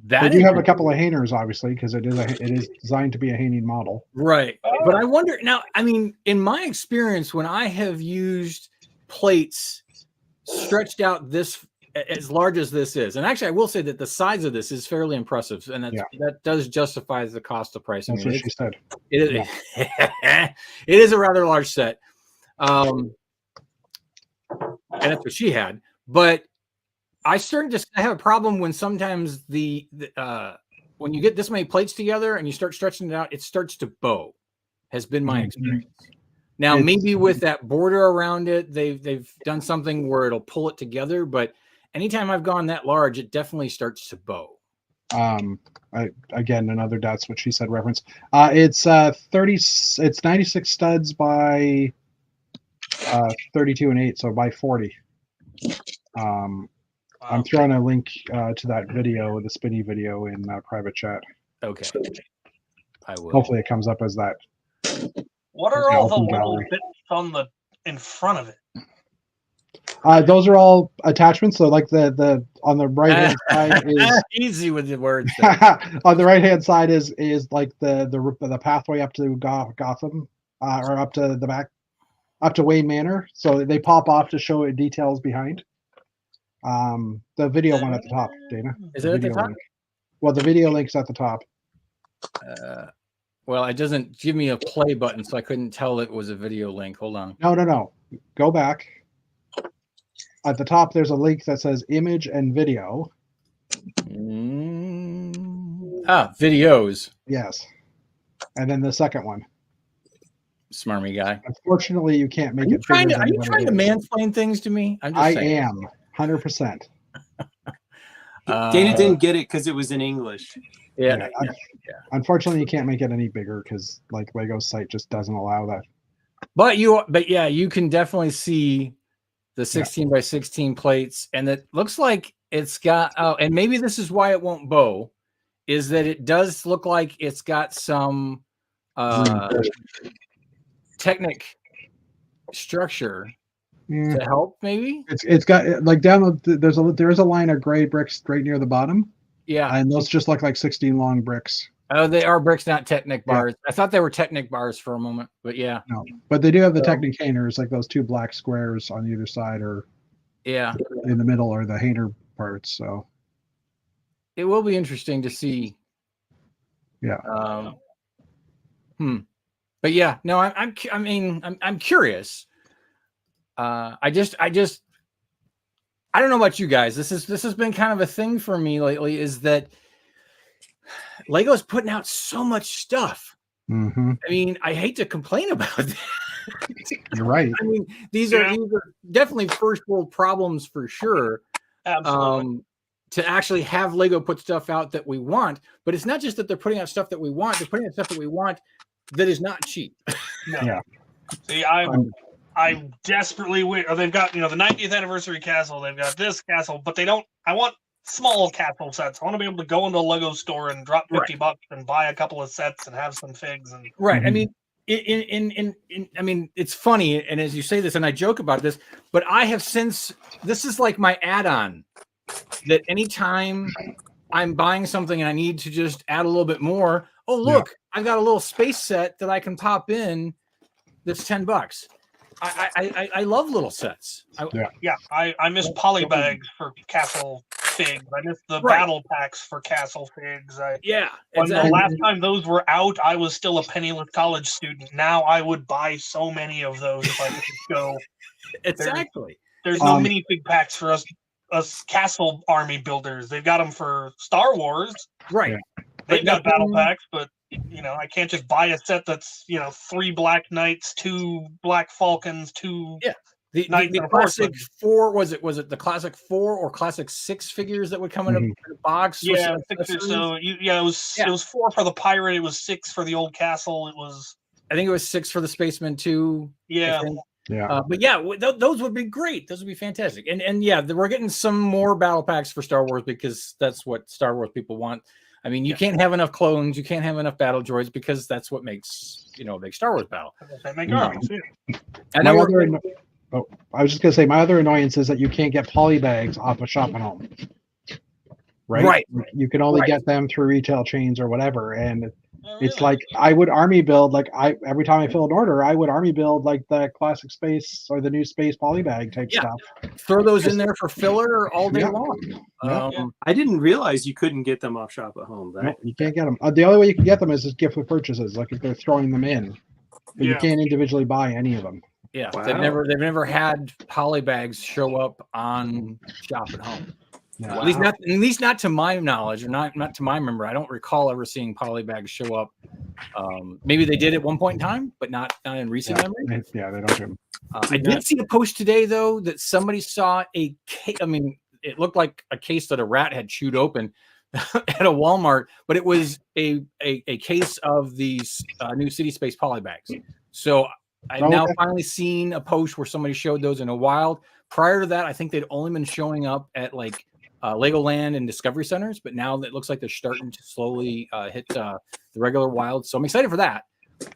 That They do have a couple of Hainers, obviously, because it is designed to be a Haining model. right. But I wonder now. I mean, in my experience, when I have used plates stretched out this as large as this is, and actually, I will say that the size of this is fairly impressive, and that does justify the cost of pricing. That's what she said. It is a rather large set, and that's what she had. But I have a problem when sometimes when you get this many plates together and you start stretching it out, it starts to bow. Has been my experience. Now, maybe with that border around it, they've done something where it'll pull it together. But anytime I've gone that large, it definitely starts to bow. Again, another that's what she said reference. It's 96 studs by 32 and 8, so by 40. I'm throwing a link to that video, the spinny video, in private chat. Okay, I will. Hopefully, it comes up as that. What are all the Open little gallery. bits on in front of it? Those are all attachments. So, like the on the right hand side is easy with the words. on the right hand side is like the pathway up to Gotham, or up to the back, up to Wayne Manor. So they pop off to show details behind. The video one at the top, Dana. Is it at the top? Link. Well, the video link's at the top. Well, it doesn't give me a play button, so I couldn't tell it was a video link. Hold on. No. Go back. At the top, there's a link that says image and video. Videos. Yes. And then the second one. Smarmy guy. Unfortunately, you can't make it. Are you trying to mansplain things to me? I'm just I saying. am 100%. Dana didn't get it because it was in English. Yeah. Unfortunately, you can't make it any bigger because like Lego's site just doesn't allow that. But you can definitely see the 16 by 16 plates, and it looks like it's got. Oh, and maybe this is why it won't bow, is that it does look like it's got some Technic structure Yeah. to help, maybe. It's got like down there is a line of gray bricks right near the bottom, Yeah. and those just look like 16 long bricks. Oh, they are bricks, not Technic Yeah. bars. I thought they were Technic bars for a moment, but yeah. No, but they do have the So- Technicaners, like those two black squares on either side, or Yeah. in the middle, are the Hainer parts. So It will be interesting to see. Yeah. But yeah, no, I'm curious. I don't know about you guys. This has been kind of a thing for me lately, is that Lego's putting out so much stuff. mhm, I mean, I hate to complain about that. you're right. I mean, these are definitely first world problems for sure. Absolutely. To actually have Lego put stuff out that we want, but it's not just that they're putting out stuff that we want, they're putting out stuff that we want that is not cheap. No. Yeah. See, I desperately wish. Or they've got the 90th anniversary castle. They've got this castle, but they don't. I want small castle sets. I want to be able to go into a Lego store and drop $50 and buy a couple of sets and have some figs. And Right. I Mhm. mean, I mean, it's funny, and as you say this, and I joke about this, but I have since this is like my add-on. That anytime I'm buying something and I need to just add a little bit more, oh look, I've got a little space set that I can pop in. That's $10. I love little sets. I miss polybags for castle figs. I miss the Right. battle packs for castle figs. Yeah, When exactly. the last time those were out, I was still a penniless college student. Now I would buy so many of those if I could just go. Exactly. There's no Um, minifig packs for us castle army builders. They've got them for Star Wars. Right. They've But got battle nothing- packs, but I can't just buy a set that's 3 Black Knights, 2 Black Falcons, 2. Yeah. The Knights and classic horsemen. 4 was it the classic 4 or classic 6 figures that would come in Mhm. a box? with Yeah, some 6 or accessories? so. It was Yeah. it was 4 for the pirate. It was 6 for the old castle. It was I think it was 6 for the Spaceman 2. I yeah. think. Yeah. But yeah, those would be great. Those would be fantastic. And yeah, we're getting some more battle packs for Star Wars because that's what Star Wars people want. I mean, you can't have enough clones, you can't have enough battle droids because that's what makes a big Star Wars battle. They make Yeah. armies. Yeah. And My now other I was just gonna say my other annoyance is that you can't get polybags off of Shop and Home. Right. You can only Right. get them through retail chains or whatever, and Oh, it's really? like I would army build every time I fill an order, I would army build like the classic space or the new space polybag type Yeah. stuff. throw those in there for filler all day Yeah. long. Yeah. I didn't realize you couldn't get them off Shop at Home. No, you can't get them. The only way you can get them is just gift with purchases, like if they're throwing them in. But you Yeah. can't individually buy any of them. Yeah, Wow. they've never had polybags show up on Shop at Home. Yeah. At least not to my knowledge, or not to my memory. I don't recall ever seeing polybags show up. Maybe they did at one point in time, but not in recent memory. Yeah, they don't do them. I did see a post today though that somebody saw a case. I mean, it looked like a case that a rat had chewed open at a Walmart, but it was a case of these new City Space polybags. So I've now Okay. finally seen a post where somebody showed those in a wild. Prior to that, I think they'd only been showing up at like Legoland and Discovery Centers, but now it looks like they're starting to slowly hit the regular wild. So I'm excited for that.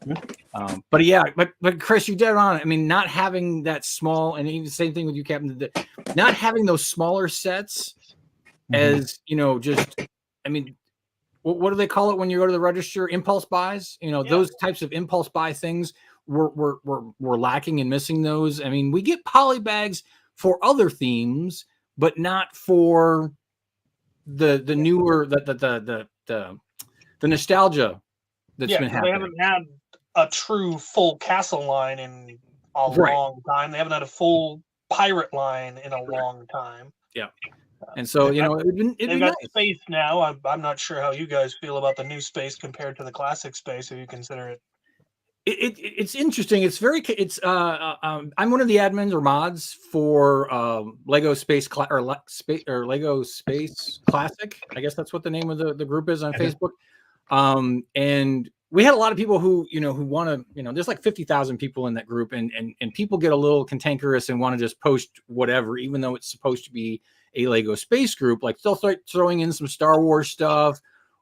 Yeah. But yeah, but Chris, you're dead on. I mean, not having that small, and even the same thing with you, Captain. Not having those smaller sets, as just, I mean, what do they call it when you go to the register? Impulse buys. Those types of impulse buy things. We're lacking and missing those. I mean, we get polybags for other themes, but not for the newer the nostalgia that's been They happening. haven't had a true full castle line in a Right. long time. They haven't had a full pirate line in a long time. And so it'd They've be got nice. space now. I'm not sure how you guys feel about the new space compared to the classic space, if you consider it. It's interesting. It's I'm one of the admins or mods for Lego Space or Lego Space Classic. I guess that's what the name of the group is on Facebook. And we had a lot of people who want to, there's like 50,000 people in that group, and people get a little cantankerous and want to just post whatever, even though it's supposed to be a Lego Space group. Like they'll start throwing in some Star Wars stuff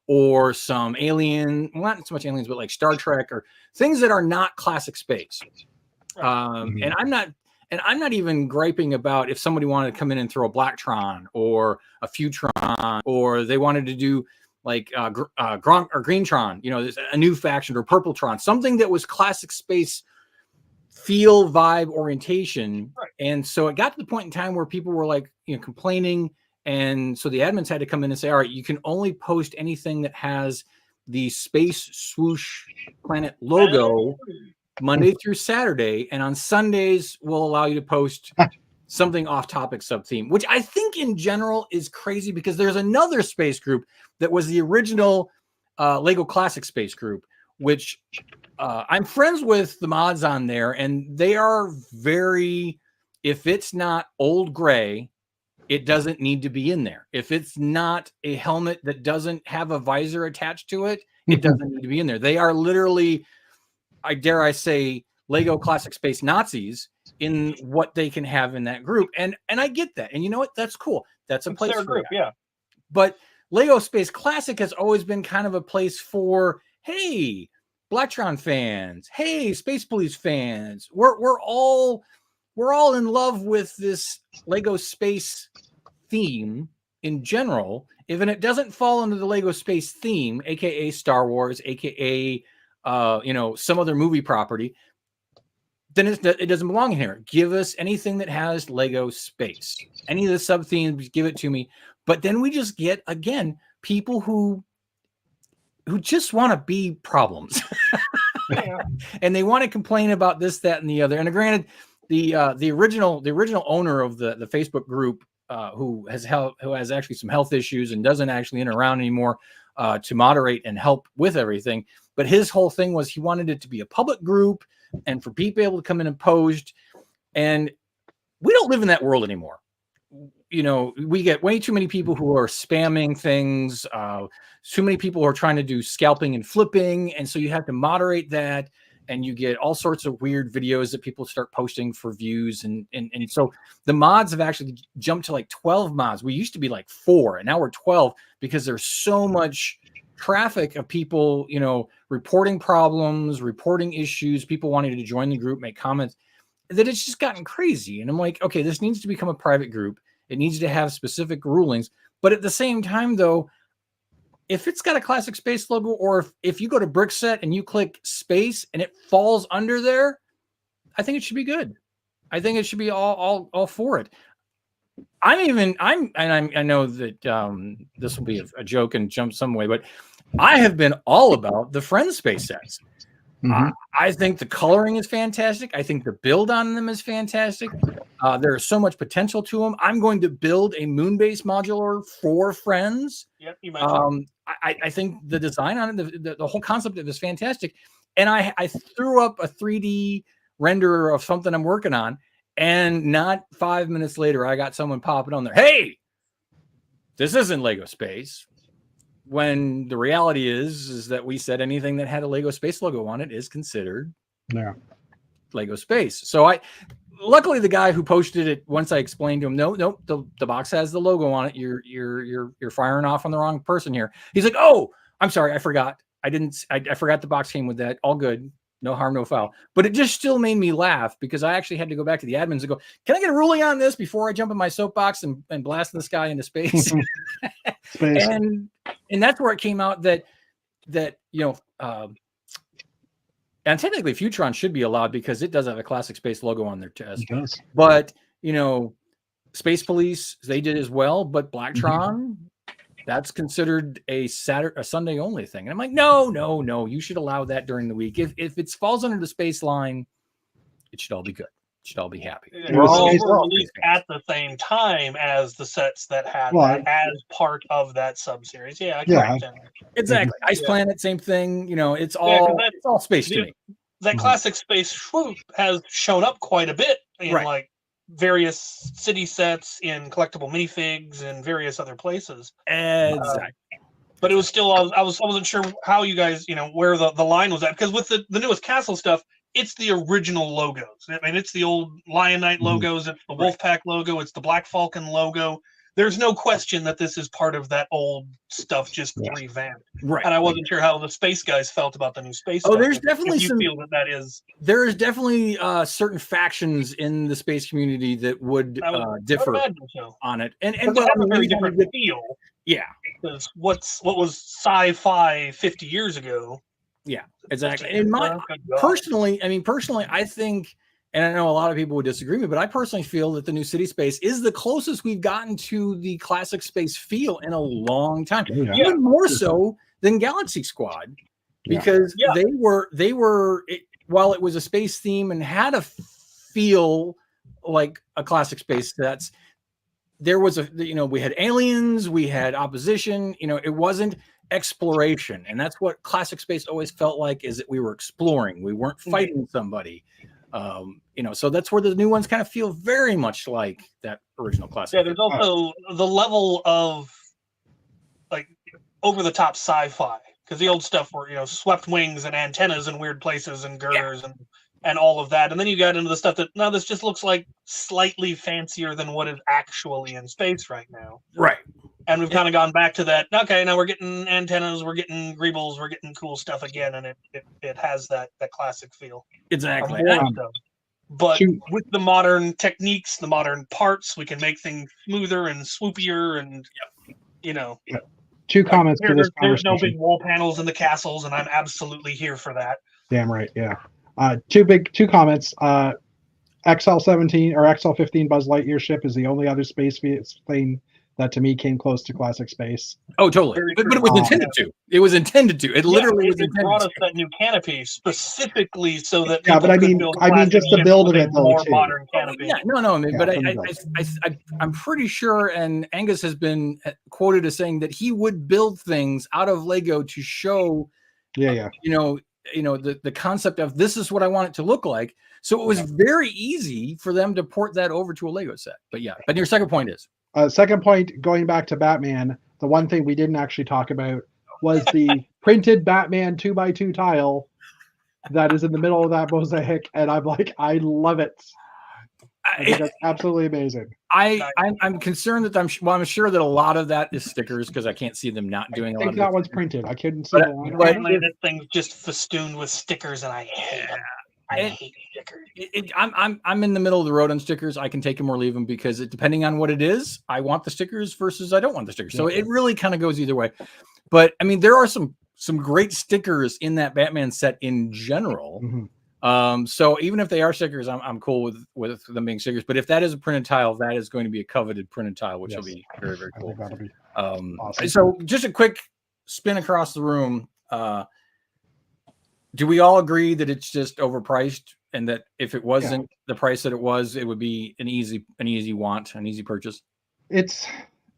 or some not so much aliens, but like Star Trek or things that are not classic space. And I'm not even griping about if somebody wanted to come in and throw a Blacktron or a Futron, or they wanted to do like Gronk or Greentron, you know, there's a new faction, or Purpletron, something that was classic space feel, vibe, orientation. Right. And so it got to the point in time where people were like, you know, complaining. And so the admins had to come in and say, all right, you can only post anything that has the Space Swoosh Planet logo Monday through Saturday, and on Sundays we'll allow you to post something off topic sub theme, which I think in general is crazy, because there's another space group that was the original Lego Classic Space group, which I'm friends with the mods on there, and they are very, if it's not old gray, it doesn't need to be in there. If it's not a helmet that doesn't have a visor attached to it, it doesn't need to be in there. They are literally, I dare I say, Lego Classic Space Nazis in what they can have in that group. And I get that. And you know what? That's cool. That's a place for group, that. yeah. But Lego Space Classic has always been kind of a place for, hey, Blacktron fans, hey, Space Police fans, we're all in love with this Lego Space theme in general. Even it doesn't fall under the Lego Space theme, aka Star Wars, aka you know, some other movie property, then it doesn't belong in here. Give us anything that has Lego Space, any of the sub themes, give it to me. But then we just get, again, people who just want to be problems. And they want to complain about this, that, and the other. And granted, the original owner of the Facebook group, who has actually some health issues and doesn't actually enter around anymore to moderate and help with everything. But his whole thing was he wanted it to be a public group and for people able to come in and post. And we don't live in that world anymore. You know, we get way too many people who are spamming things. Too many people are trying to do scalping and flipping. And so you have to moderate that. And you get all sorts of weird videos that people start posting for views. And so the mods have actually jumped to like 12 mods. We used to be like 4, and now we're 12 because there's so much traffic of people, you know, reporting problems, reporting issues, people wanting to join the group, make comments, that it's just gotten crazy. And I'm like, okay, this needs to become a private group. It needs to have specific rulings. But at the same time, though, if it's got a Classic Space logo, or if you go to Brickset and you click space and it falls under there, I think it should be good. I think it should be all for it. I know that this will be a joke and jump some way, but I have been all about the Friends Space sets. I think the coloring is fantastic. I think the build on them is fantastic. There's so much potential to them. I'm going to build a Moonbase modular for Friends. Yep, you mentioned. I think the design on it, the whole concept of it is fantastic. And I threw up a 3D render of something I'm working on, and not 5 minutes later, I got someone popping on there. Hey, this isn't Lego Space. When the reality is that we said anything that had a Lego Space logo on it is considered Lego Space. So luckily the guy who posted it, once I explained to him, no, the box has the logo on it. You're firing off on the wrong person here. He's like, oh, I'm sorry, I forgot. I forgot the box came with that. All good. No harm, no foul. But it just still made me laugh, because I actually had to go back to the admins and go, can I get a ruling on this before I jump in my soapbox and blast this guy into space? And that's where it came out that you know, and technically Futron should be allowed because it does have a Classic Space logo on their chest. It does. But you know, Space Police, they did as well. But Blacktron, that's considered a Sunday only thing. And I'm like, no, you should allow that during the week. If it falls under the space line, it should all be good. It should all be happy. We're all released at the same time as the sets that had that as part of that sub-series. Yeah. Exactly. Ice Planet, same thing. You know, it's all space to me. That Classic Space swoop has shown up quite a bit in like various city sets, in collectible minifigs, and various other places. Exactly. But it was still, I wasn't sure how you guys, you know, where the line was at, because with the newest Castle stuff, it's the original logos. I mean, it's the old Lion Knight logos, it's the Wolfpack logo, it's the Black Falcon logo. there's no question that this is part of that old stuff just Yeah. revamped. Right. And I wasn't sure how the space guys felt about the new space. Oh, stuff. there's If definitely you some- feel that is There is definitely certain factions in the space community that would I would differ imagine so. on it, and Because well, it has a very anytime you different get- feel. yeah, Because what was sci-fi 50 years ago? exactly. And my Good God. personally, I think, and I know a lot of people would disagree with me, but I personally feel that the new City Space is the closest we've gotten to the classic space feel in a long time, Oh, yeah. even more so than Galaxy Squad, Yeah. because Yeah. they were while it was a space theme and had a feel like a classic space, there was we had aliens, we had opposition, it wasn't exploration, and that's what classic space always felt like, is that we were exploring, we weren't fighting somebody. So that's where the new ones kind of feel very much like that original classic. Yeah, there's also the level of like over the top sci-fi, because the old stuff were swept wings and antennas in weird places and girders and all of that, and then you got into the stuff that now this just looks like slightly fancier than what is actually in space right now. Right. And we've kind of gone back to that. Okay, now we're getting antennas, we're getting greebles, we're getting cool stuff again, and it has that classic feel. Exactly. More so. But Shoot. with the modern techniques, the modern parts, we can make things smoother and swoopier, and Two comments to this there's no conversation. big wall panels in the castles, and I'm absolutely here for that. Damn right, yeah. Two comments. XL-17 or XL-15 Buzz Lightyear ship is the only other space thing that to me came close to classic space. Oh, totally. Very But it true. was intended to. It was intended to. It literally was it brought intended us that new canopy specifically so that Yeah, but people I could mean- build I mean classic just the ships build with of a it, though, more too. modern to. canopy. Yeah, no, Yeah, but from the I'm pretty sure, and Angus has been quoted as saying that he would build things out of Lego to show, Yeah. the concept of this is what I want it to look like. So it was very easy for them to port that over to a Lego set. But yeah, but your second point is, Second point, going back to Batman, the one thing we didn't actually talk about was the printed Batman 2x2 tile that is in the middle of that mosaic, and I'm like, I love it. I think that's absolutely amazing. I'm concerned that I'm sure that a lot of that is stickers, because I can't see them not doing I a lot think of that it. one's printed. I couldn't see But- the line. but- Apparently, this thing's just festooned with stickers, and I hate them. I It- hate stickers. I'm in the middle of the road on stickers. I can take them or leave them, because depending on what it is, I want the stickers versus I don't want the stickers. So it really kind of goes either way. But I mean, there are some great stickers in that Batman set in general. Mhm. So even if they are stickers, I'm cool with them being stickers. But if that is a printed tile, that is going to be a coveted printed tile, which will Yes. be very, very I cool. think that'll be Awesome. awesome. So just a quick spin across the room. Do we all agree that it's just overpriced, and that if it wasn't the price that it would be an easy want, an easy purchase? It's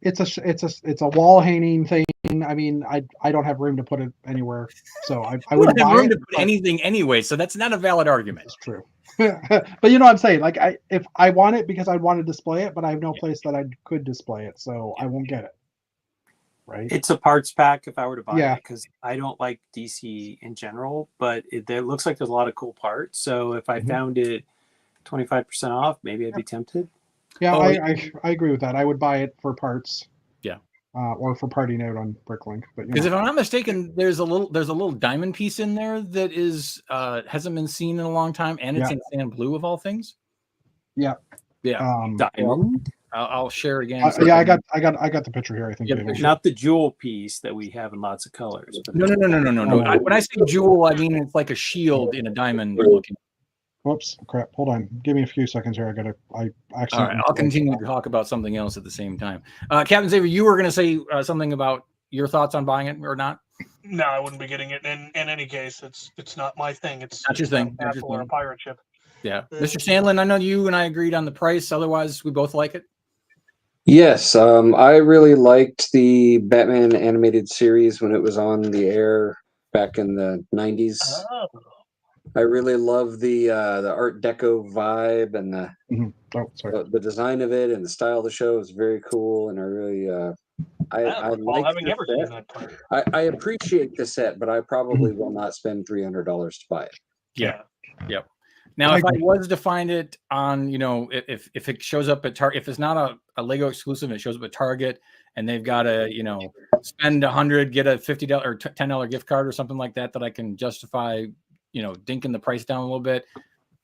a wall hanging thing. I mean, I don't have room to put it anywhere, so I I wouldn't wouldn't have buy room it. to put anything anyway, so that's not a valid argument. It's true. But you know what I'm saying? Like, if I want it because I want to display it, but I have no place that I could display it, so I won't get it. Right? It's a parts pack if I were to buy Yeah. it, because I don't like DC in general, but there looks like there's a lot of cool parts. So if I Mhm. found it 25% off, maybe I'd be tempted. Yeah, Oh, I agree with that. I would buy it for parts. Yeah. Or for parting out on Bricklink. But Because if I'm not mistaken, there's a little diamond piece in there that is hasn't been seen in a long time, and it's Yeah. in sand blue of all things. Yeah. Yeah. Diamond, I'll share again. yeah, I got the picture here. I think. Yeah, David. picture. not the jewel piece that we have in lots of colors. But No. When I say jewel, I mean it's like a shield in a diamond looking. Whoops, crap. Hold on. Give me a few seconds here. I actually. All right, I'll continue to talk about something else at the same time. Captain Xavier, you were going to say something about your thoughts on buying it or not? No, I wouldn't be getting it. In any case, it's not my thing. It's Not your thing, a not your castle or a thing. pirate ship. Yeah, Mr. Sandlin, I know you and I agreed on the price. Otherwise, we both like it. Yes, I really liked the Batman animated series when it was on the air back in the 90s. Oh, I really love the Art Deco vibe and Oh, sorry. the design of it and the style of the show is very cool. And I really I well, like having the ever seen set. that part. I appreciate the set, but I probably will not spend $300 to buy it. Yeah. Now, I if I agree. was to find it on, if it shows up at Target, if it's not a Lego exclusive, it shows up at Target, and they've got to, spend $100, get a $50 or $10 gift card or something like that I can justify, dinking the price down a little bit.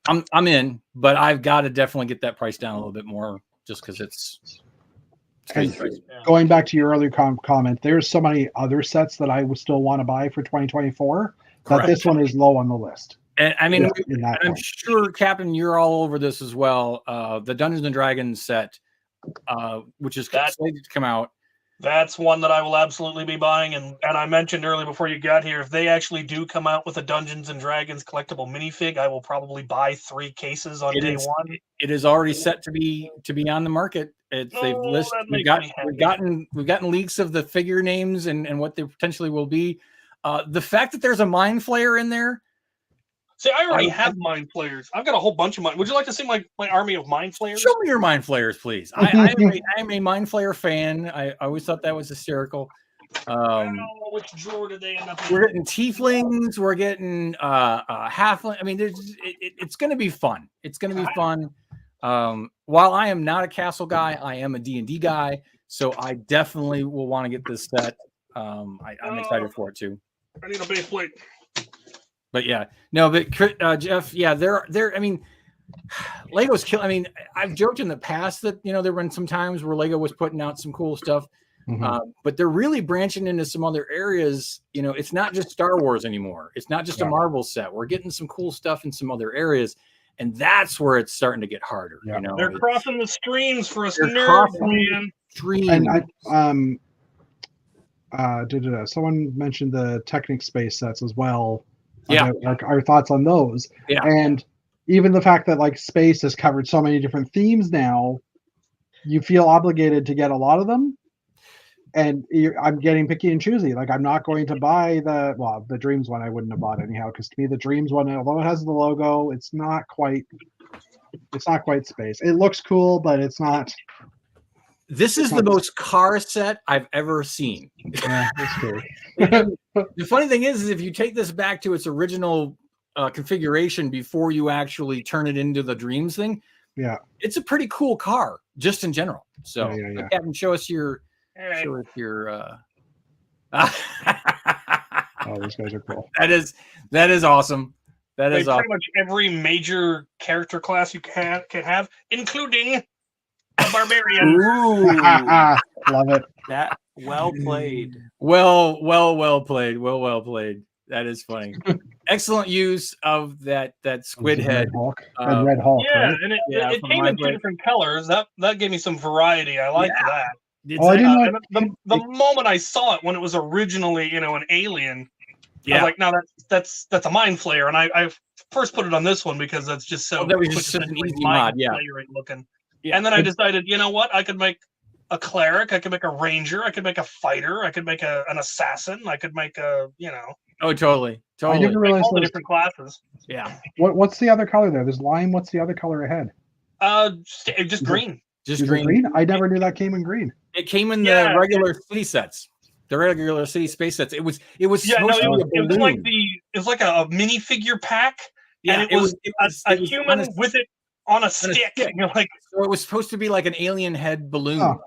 I'm in, but I've got to definitely get that price down a little bit more, just because it's crazy price. Going back to your earlier comment, there's so many other sets that I would still want to buy for 2024 that Correct. this one is low on the list. And I mean, In that I'm point. sure, Captain, you're all over this as well. The Dungeons and Dragons set, which is slated to come out. That's one that I will absolutely be buying. And I mentioned earlier before you got here, if they actually do come out with a Dungeons and Dragons collectible minifig, I will probably buy 3 cases on day one. It is already set to be on the market. They've listed. We've gotten leaks of the figure names and what they potentially will be. The fact that there's a Mind Flayer in there. See, I already have Mind Flayers. I've got a whole bunch of mine. Would you like to see my army of Mind Flayers? Show me your Mind Flayers, please. I am a Mind Flayer fan. I always thought that was hysterical. I don't know which drawer did they end up in. We're getting tieflings. We're getting halfling. I mean, it's going to be fun. It's going to be fun. While I am not a castle guy, I am a D&D guy. So I definitely will want to get this set. I'm excited for it too. I need a base plate. But yeah, no, but Jeff, yeah, they're. I mean, Lego's kill. I mean, I've joked in the past that there have been some times where Lego was putting out some cool stuff, but they're really branching into some other areas. It's not just Star Wars anymore. It's not just a Marvel set. We're getting some cool stuff in some other areas, and that's where it's starting to get harder. Yeah. They're crossing the streams for us nerds, man. And someone mentioned the Technic space sets as well. Yeah, our thoughts on those. Yeah, and even the fact that space has covered so many different themes now, you feel obligated to get a lot of them. And I'm getting picky and choosy. I'm not going to buy the Dreams one. I wouldn't have bought anyhow, because to me the Dreams one, although it has the logo, it's not quite space. It looks cool, but it's not. This is the most car set I've ever seen. Yeah, that's true. The funny thing is if you take this back to its original configuration before you actually turn it into the Dreams thing, it's a pretty cool car just in general. So, Captain, show us your. Right. Oh, these guys are cool. That is awesome. That is awesome. Pretty much every major character class you can have, including a barbarian. Ooh, love it. That well played. Well played. Well played. That is funny. Excellent use of that squid head. Red Hulk. Yeah, right? and it came in 2 different colors. That gave me some variety. I liked that. I didn't know. The moment I saw it when it was originally, an alien, I was like, no, that's a Mind Flayer, and I first put it on this one because that's just so. That was just such an easy mod, looking. Yeah. And then I decided, you know what? I could make a cleric, I could make a ranger, I could make a fighter, I could make an assassin, I could make Oh, totally. I didn't realize all the different classes. Yeah. What's the other color there? There's lime. What's the other color ahead? Just green. Just Is green. it green. I never knew that came in green. It came in the regular city sets. The regular city space sets. It was It was like it like a minifigure pack. Yeah, and it was a human with it on a stick. And you're like, so it was supposed to be like an alien head balloon. Oh.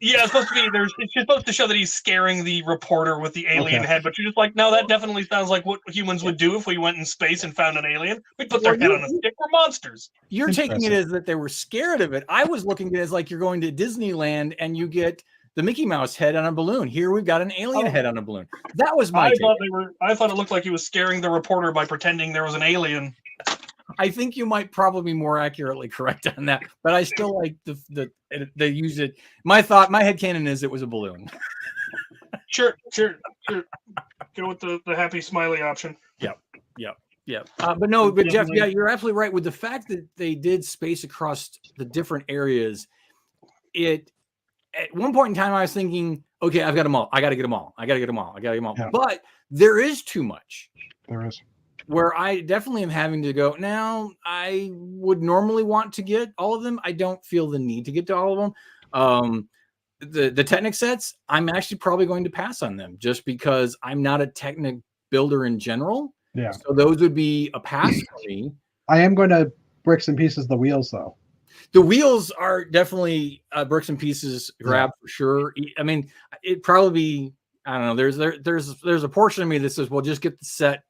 Yeah, it's supposed to be. It's supposed to show that he's scaring the reporter with the alien head, but you're just like, no, that definitely sounds like what humans would do if we went in space and found an alien. We'd put their head on a stick. We're monsters. You're taking it as that they were scared of it. I was looking at it as like you're going to Disneyland and you get the Mickey Mouse head on a balloon. Here we've got an alien head on a balloon. That was my. I thought it looked like he was scaring the reporter by pretending there was an alien. I think you might probably more accurately correct on that, but I still like they use it. My headcanon is it was a balloon. Sure. Go with the happy smiley option. Yep. But Jeff, yeah, you're absolutely right with the fact that they did space across the different areas. At one point in time, I was thinking, okay, I've got them all. I got to get them all. Yeah. But there is too much. There is. Where I definitely am having to go now. I would normally want to get all of them. I don't feel the need to get to all of them. The Technic sets, I'm actually probably going to pass on them just because I'm not a Technic builder in general. Yeah. So those would be a pass for me. I am going to bricks and pieces the wheels though. The wheels are definitely bricks and pieces grab for sure. I mean, it probably be, I don't know. There's a portion of me that says, well, just get the set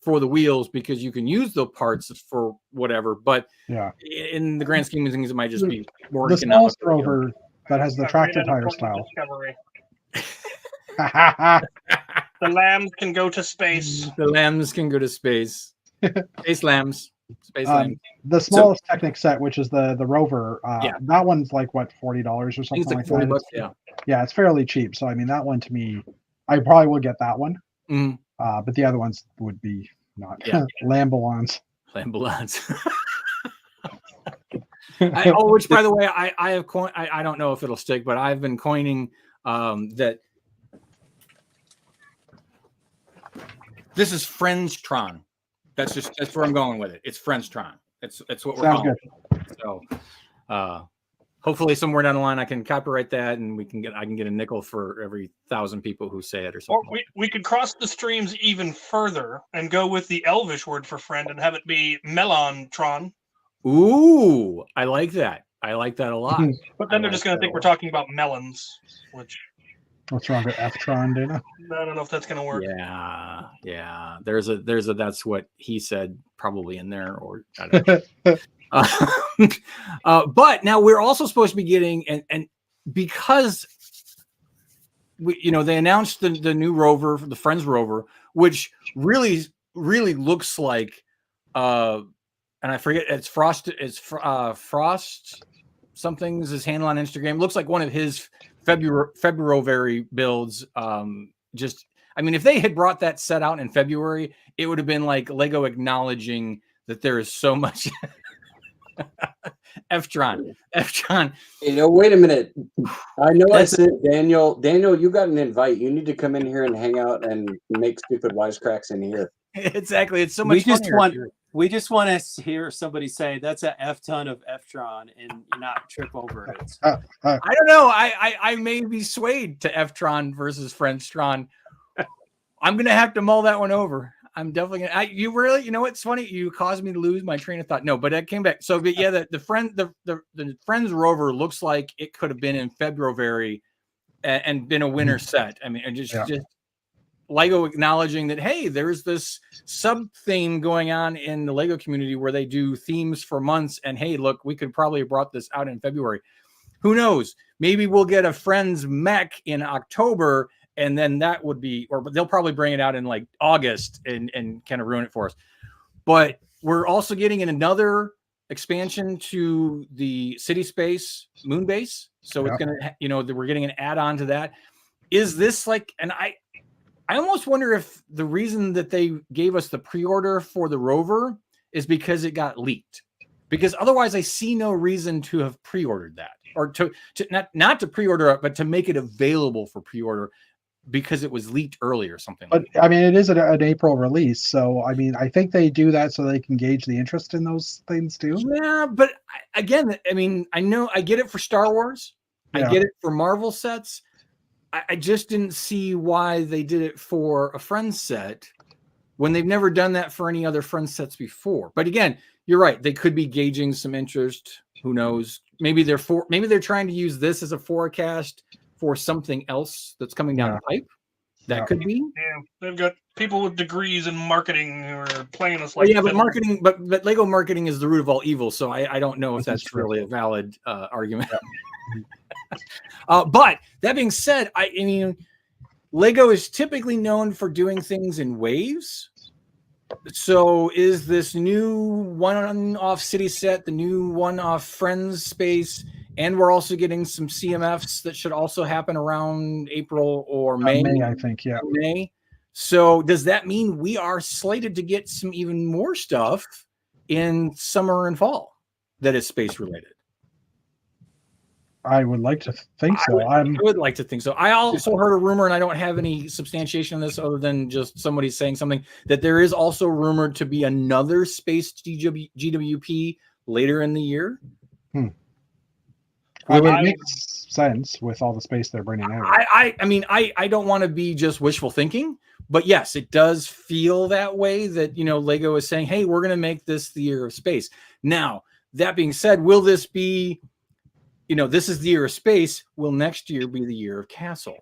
for the wheels because you can use the parts for whatever. But Yeah, in the grand scheme of things, it might just be more the economical. smallest rover that has the I've tractor made an tire important style. discovery. The lambs can go to space. The lambs can go to space. Space lambs. Space lambs. The smallest Technic set, which is the rover, Yeah. that one's like what, $40 or I think something it's like like 40 that. bucks. Yeah. Yeah, it's fairly cheap. So I mean, that one to me, I probably will get that one. Mhm. But the other ones would be not. Yeah. Lambalons. Lambulance. Which by the way, I have coined. I don't know if it'll stick, but I've been coining that this is Friendstron. That's where I'm going with it. It's Friendstron. It's what we're Sounds calling it. So hopefully somewhere down the line I can copyright that and I can get a nickel for every 1,000 people who say it or Or something. we could cross the streams even further and go with the Elvish word for friend and have it be Melontron. Ooh, I like that. I like that a lot. But then I they're like just going that to think a we're lot. talking about melons, which What's wrong with F-Tron, Dana? I don't know if that's going to work. Yeah. There's a that's what he said probably in there, or I don't know. But now we're also supposed to be getting and because they announced the new rover, the Friends rover, which really looks like and I forget it's Frost something's his handle on Instagram. Looks like one of his February builds. I mean, if they had brought that set out in February, it would have been like Lego acknowledging that there is so much F-Tron. Wait a minute. I know I said Daniel, you got an invite. You need to come in here and hang out and make stupid wisecracks in here. Exactly. It's so much We just want to hear somebody say that's a F ton of F-Tron and not trip over it. I don't know. I may be swayed to F-Tron versus Friendstron. I'm gonna have to mull that one over. I'm definitely gonna. You really, what's funny? You caused me to lose my train of thought. No, but I came back. So, but yeah, the Friends rover looks like it could have been in February and been a winter set. I mean, and just Lego acknowledging that, hey, there's this sub theme going on in the Lego community where they do themes for months. And hey, look, we could probably have brought this out in February. Who knows? Maybe we'll get a Friends mech in October, and then that would be, or they'll probably bring it out in like August and kind of ruin it for us. But we're also getting another expansion to the City Space Moon Base. So it's going to, we're getting an add-on to that. Is this like, and I almost wonder if the reason that they gave us the pre-order for the rover is because it got leaked. Because otherwise I see no reason to have pre-ordered that, or to not to pre-order it, but to make it available for pre-order because it was leaked early or something. But I mean, it is an April release, so I mean, I think they do that so they can gauge the interest in those things too. Yeah, but again, I mean, I know I get it for Star Wars, I get it for Marvel sets. I just didn't see why they did it for a Friends set when they've never done that for any other Friends sets before. But again, you're right; they could be gauging some interest. Who knows? Maybe they're trying to use this as a forecast for something else that's coming down the pipe. That could be. Yeah, they've got people with degrees in marketing who are playing us like. Yeah, but marketing, but Lego marketing is the root of all evil. So I don't know if that's really a valid argument. But that being said, I mean, Lego is typically known for doing things in waves. So is this new one-off city set, the new one-off Friends space, and we're also getting some CMFs that should also happen around April or May. May, I think, yeah. May. So does that mean we are slated to get some even more stuff in summer and fall that is space related? I would like to think so. I would like to think so. I also heard a rumor, and I don't have any substantiation on this other than just somebody saying something, that there is also rumored to be another space GWP later in the year. I mean, it makes sense with all the space they're bringing out. I mean, I don't want to be just wishful thinking, But yes, it does feel that way that, Lego is saying, hey, we're going to make this the year of space. Now, that being said, will this be, this is the year of space. Will next year be the year of castle?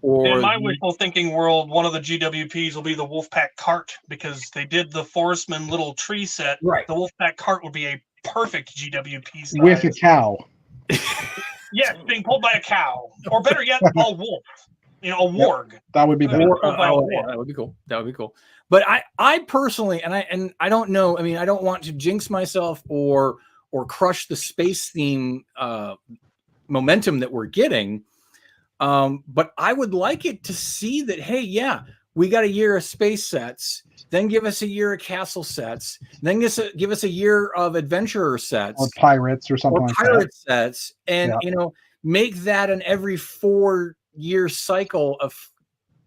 Or in my wishful thinking world, one of the GWPs will be the Wolfpack cart because they did the Forestman little tree set. Right. The Wolfpack cart would be a perfect GWP size. With a cow. Yes, being pulled by a cow. Or better yet, a wolf. A warg. That would be better. Yeah, that would be cool. That would be cool. But I personally, and I don't know. I mean, I don't want to jinx myself or crush the space theme momentum that we're getting. But I would like it to see that, hey, yeah, we got a year of space sets, then give us a year of castle sets, then give us a year of adventurer sets. Or pirates or something like pirate that. sets. And, make that an every 4-year cycle of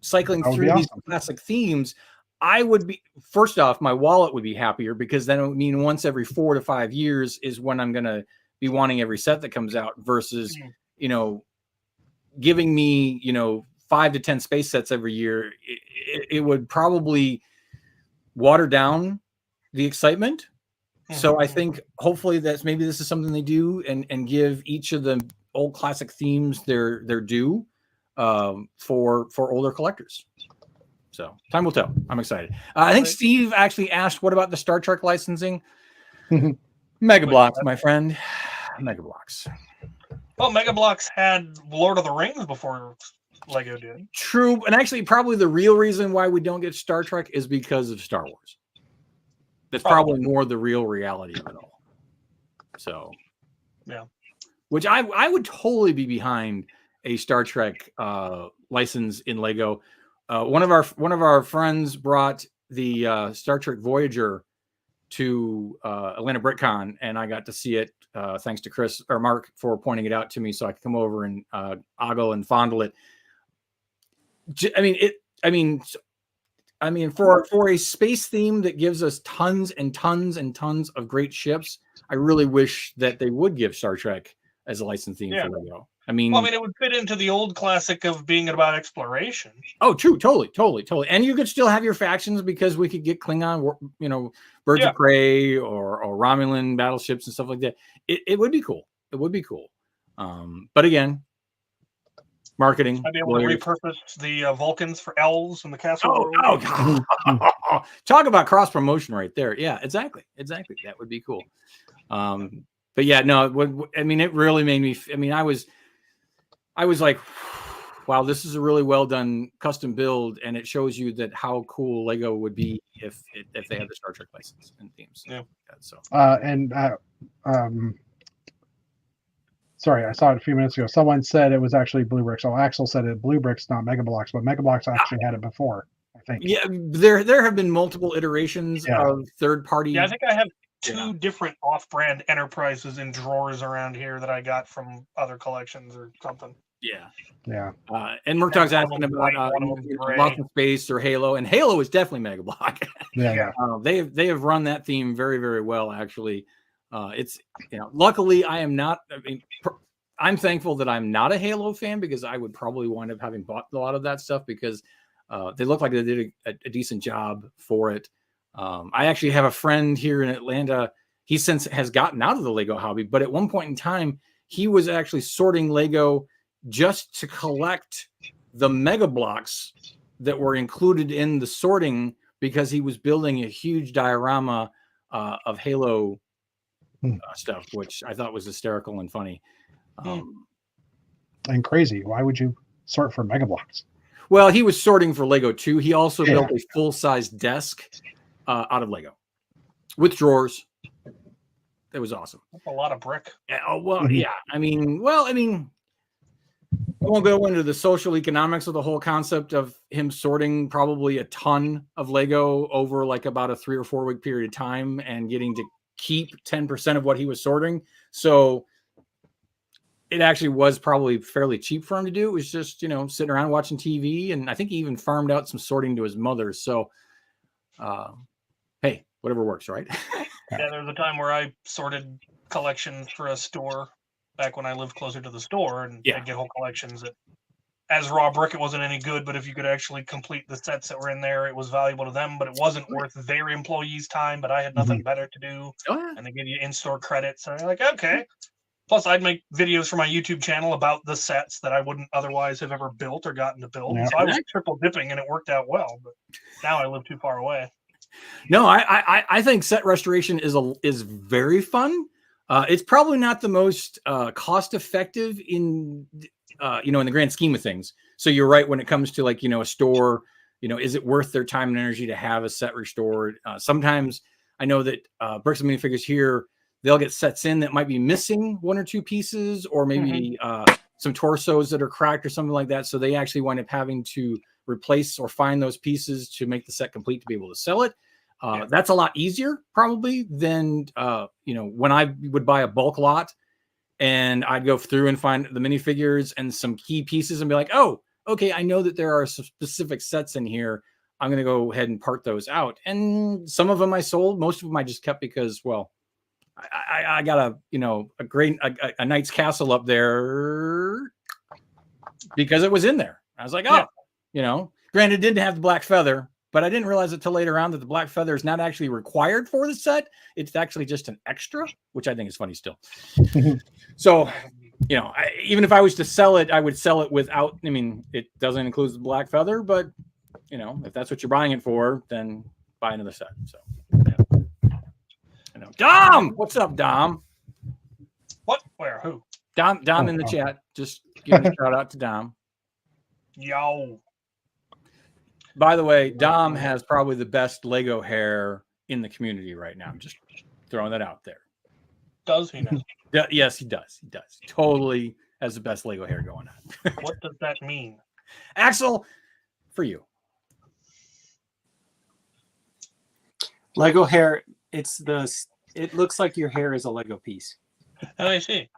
cycling through these classic themes. I would be, first off, my wallet would be happier because then it would mean once every 4 to 5 years is when I'm going to be wanting every set that comes out versus, giving me 5 to 10 space sets every year. It would probably water down the excitement. So I think hopefully maybe this is something they do and give each of the old classic themes their due for older collectors. So time will tell. I'm excited. I think Steve actually asked, what about the Star Trek licensing? Mega Bloks, my friend. Mega Bloks. Well, Mega Bloks had Lord of the Rings before Lego did. True. And actually, probably the real reason why we don't get Star Trek is because of Star Wars. That's probably more the real reality of it all. So, yeah. Which I would totally be behind a Star Trek license in Lego. One of our friends brought the Star Trek Voyager to Atlanta BritCon, and I got to see it. Thanks to Chris or Mark for pointing it out to me, so I could come over and ogle and fondle it. I mean, for a space theme that gives us tons and tons and tons of great ships, I really wish that they would give Star Trek as a license theme for Lego. It would fit into the old classic of being about exploration. Oh, true, totally. And you could still have your factions because we could get Klingon, birds of prey or Romulan battleships and stuff like that. It would be cool. It would be cool. But again, marketing. I'd be able to repurpose the Vulcans for elves in the castle world. God. Talk about cross promotion right there. Yeah, exactly. That would be cool. But yeah, no, it really made me. I was like, wow, this is a really well done custom build, and it shows you that how cool Lego would be if they had the Star Trek license and themes. Yeah. So. Sorry, I saw it a few minutes ago. Someone said it was actually Blue Bricks. Oh, Axel said it. Blue Bricks, not Mega Bloks, but Mega Bloks actually had it before, I think. Yeah, there have been multiple iterations of third party. Yeah, I think I have two different off-brand enterprises in drawers around here that I got from other collections or something. Yeah. And Murtaugh's asking about Lost in Space or Halo, and Halo is definitely Mega Blok. They have run that theme very, very well, actually. It's luckily I am not. I'm thankful that I'm not a Halo fan because I would probably wind up having bought a lot of that stuff because they look like they did a decent job for it. I actually have a friend here in Atlanta. He since has gotten out of the Lego hobby, but at one point in time, he was actually sorting Lego just to collect the Mega Bloks that were included in the sorting because he was building a huge diorama of Halo stuff, which I thought was hysterical and funny. And crazy. Why would you sort for Mega Bloks? Well, he was sorting for Lego too. He also built a full-size desk out of Lego with drawers. It was awesome. That's a lot of brick. Yeah, I won't go into the social economics of the whole concept of him sorting probably a ton of Lego over like about a 3 or 4 week period of time and getting to keep 10% of what he was sorting. So it actually was probably fairly cheap for him to do. It was just, sitting around watching TV. And I think he even farmed out some sorting to his mother. So, hey, whatever works, right? Yeah, there was a time where I sorted collections for a store back when I lived closer to the store, and I'd get whole collections as raw brick, it wasn't any good. But if you could actually complete the sets that were in there, it was valuable to them. But it wasn't worth their employees' time. But I had nothing better to do, Oh, yeah. and they give you in-store credits. And I'm like, okay. Plus, I'd make videos for my YouTube channel about the sets that I wouldn't otherwise have ever built or gotten to build. Yeah. So I was triple dipping, and it worked out well. But now I live too far away. No, I think set restoration is very fun. It's probably not the most cost effective in in the grand scheme of things. So you're right when it comes to like a store. Is it worth their time and energy to have a set restored? Sometimes I know that Bricks and Minifigures here, they'll get sets in that might be missing one or two pieces, or maybe some torsos that are cracked or something like that. So they actually wind up having to replace or find those pieces to make the set complete to be able to sell it. That's a lot easier probably than when I would buy a bulk lot and I'd go through and find the minifigures and some key pieces and be like, oh, okay, I know that there are some specific sets in here. I'm going to go ahead and part those out. And some of them I sold. Most of them I just kept because, well, I got a Knight's Castle up there because it was in there. I was like, granted, it didn't have the black feather, but I didn't realize it till later on that the black feather is not actually required for the set. It's actually just an extra, which I think is funny still. So, even if I was to sell it, I would sell it without, it doesn't include the black feather, but if that's what you're buying it for, then buy another set. So, Dom, what's up, Dom? What? Where? Who? Dom in the chat. Just give a shout out to Dom. Yo. By the way, Dom has probably the best Lego hair in the community right now. I'm just throwing that out there. Does he now? Yeah, yes, he does. He does. Totally has the best Lego hair going on. What does that mean? Axel, for you. Lego hair. It looks like your hair is a Lego piece. Oh, I see.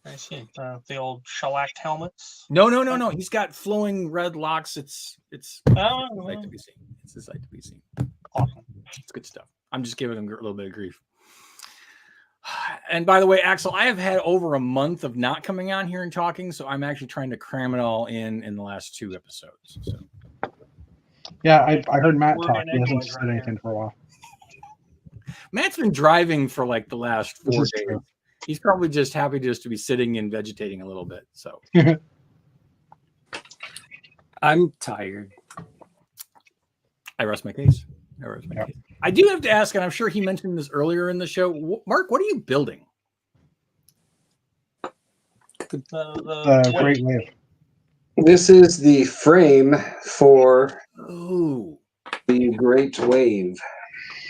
The old shellacked helmets. No. He's got flowing red locks. It's a sight to be seen. It's a sight to be seen. Awesome. It's good stuff. I'm just giving him a little bit of grief. And by the way, Axel, I have had over a month of not coming on here and talking, so I'm actually trying to cram it all in the last 2 episodes. So. Yeah, I heard Matt talk. He hasn't said anything for a while. Matt's been driving for like the last 4 days. True. He's probably just happy just to be sitting and vegetating a little bit. So I'm tired. I rest my case. I do have to ask, and I'm sure he mentioned this earlier in the show. Mark, what are you building? The Great Wave. This is the frame for Oh, the Great Wave.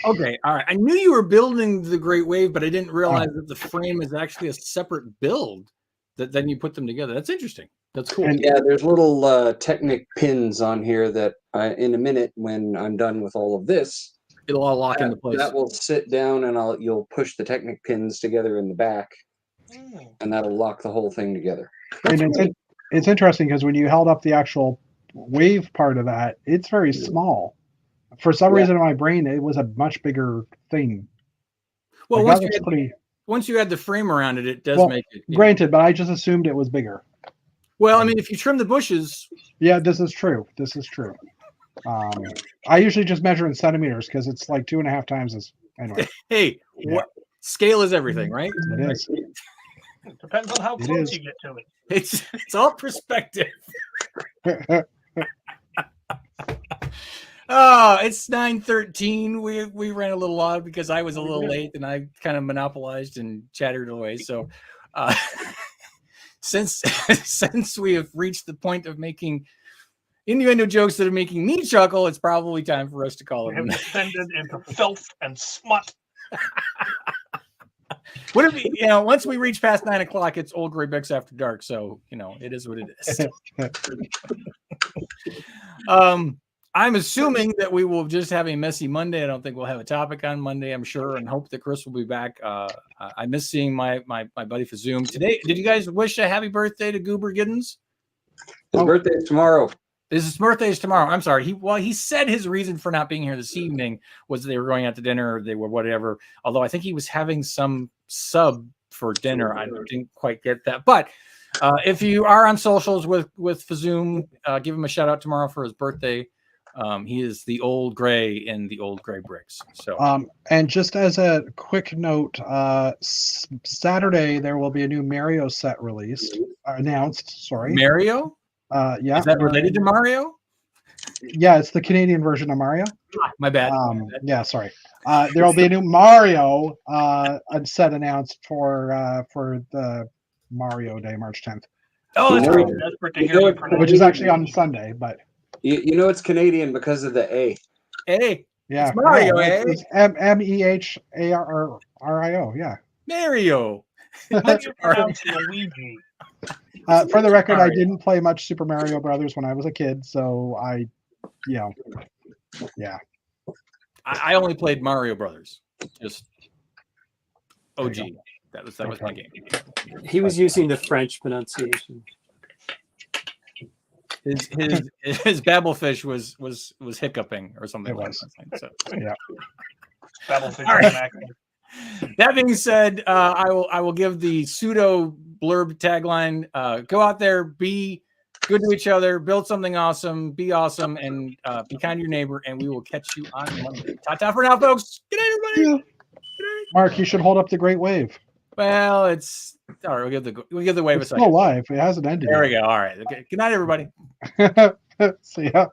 okay. All right. I knew you were building the Great Wave, but I didn't realize that the frame is actually a separate build that then you put them together. That's interesting. That's cool. And- Yeah, there's little Technic pins on here that in a minute, when I'm done with all of this, It'll all lock into place. that will sit down and you'll push the Technic pins together in the back, and that'll lock the whole thing together. And it's interesting because when you held up the actual wave part of that, it's very small. For some reason in my brain, it was a much bigger thing. Well, Like, once you add the frame around it, it does Well, make it. granted, but I just assumed it was bigger. Well, I mean, if you trim the bushes, Yeah, this is true. I usually just measure in centimeters because it's like 2.5 times as. Anyway, hey, scale is everything, right? it is. It depends on how It close is. you get to it. It's all perspective. Oh, it's 9:13. We ran a little long because I was a little late and I kind of monopolized and chattered away. So, since we have reached the point of making innuendo jokes that are making me chuckle, it's probably time for us to call We it. have descended into filth and smut. What if once we reach past 9 o'clock, it's Old Gray Bricks After Dark. So it is what it is. I'm assuming that we will just have a messy Monday. I don't think we'll have a topic on Monday, I'm sure, and hope that Chris will be back. I miss seeing my buddy for Zoom today. Did you guys wish a happy birthday to Goober Giddens? His birthday is tomorrow. His birthday is tomorrow. I'm sorry. He said his reason for not being here this evening was they were going out to dinner or they were whatever. Although I think he was having some sub for dinner. I didn't quite get that. But If you are on socials with Fazoom, give him a shout out tomorrow for his birthday. He is the old gray in the old gray bricks. So And just as a quick note, Saturday there will be a new Mario set released, announced. Sorry, Mario, yeah, is that related to Mario? yeah, it's the Canadian version of Mario. My bad. Yeah, sorry. There will be a new Mario set announced for the Mario Day, March 10th, Oh, that's You great. know- Desperate to You hear know you what- pronounce which is it. actually on Sunday. But You know it's Canadian because of the A. Hey, yeah, It's Mario, yeah, eh? it's MEHARRIO. Yeah. Mario. How do you pronounce Luigi? For the record, I Mario. didn't play much Super Mario Brothers when I was a kid, so yeah. I only played Mario Brothers. Just OG. That was my game. He was using the French pronunciation. His Babblefish was hiccuping or something It like was. that. So, Battlefield All right. Reenactment. that being said, I will give the pseudo blurb tagline. Go out there, be good to each other, build something awesome, be awesome, and be kind to your neighbor. And we will catch you on Monday. Ta-ta for now, folks. Good night, everybody. Mark, you should hold up the Great Wave. Well, it's all right. We'll give the wave a It's still second. live. It hasn't ended. There we go. All right. Okay. Good night, everybody. go. See ya.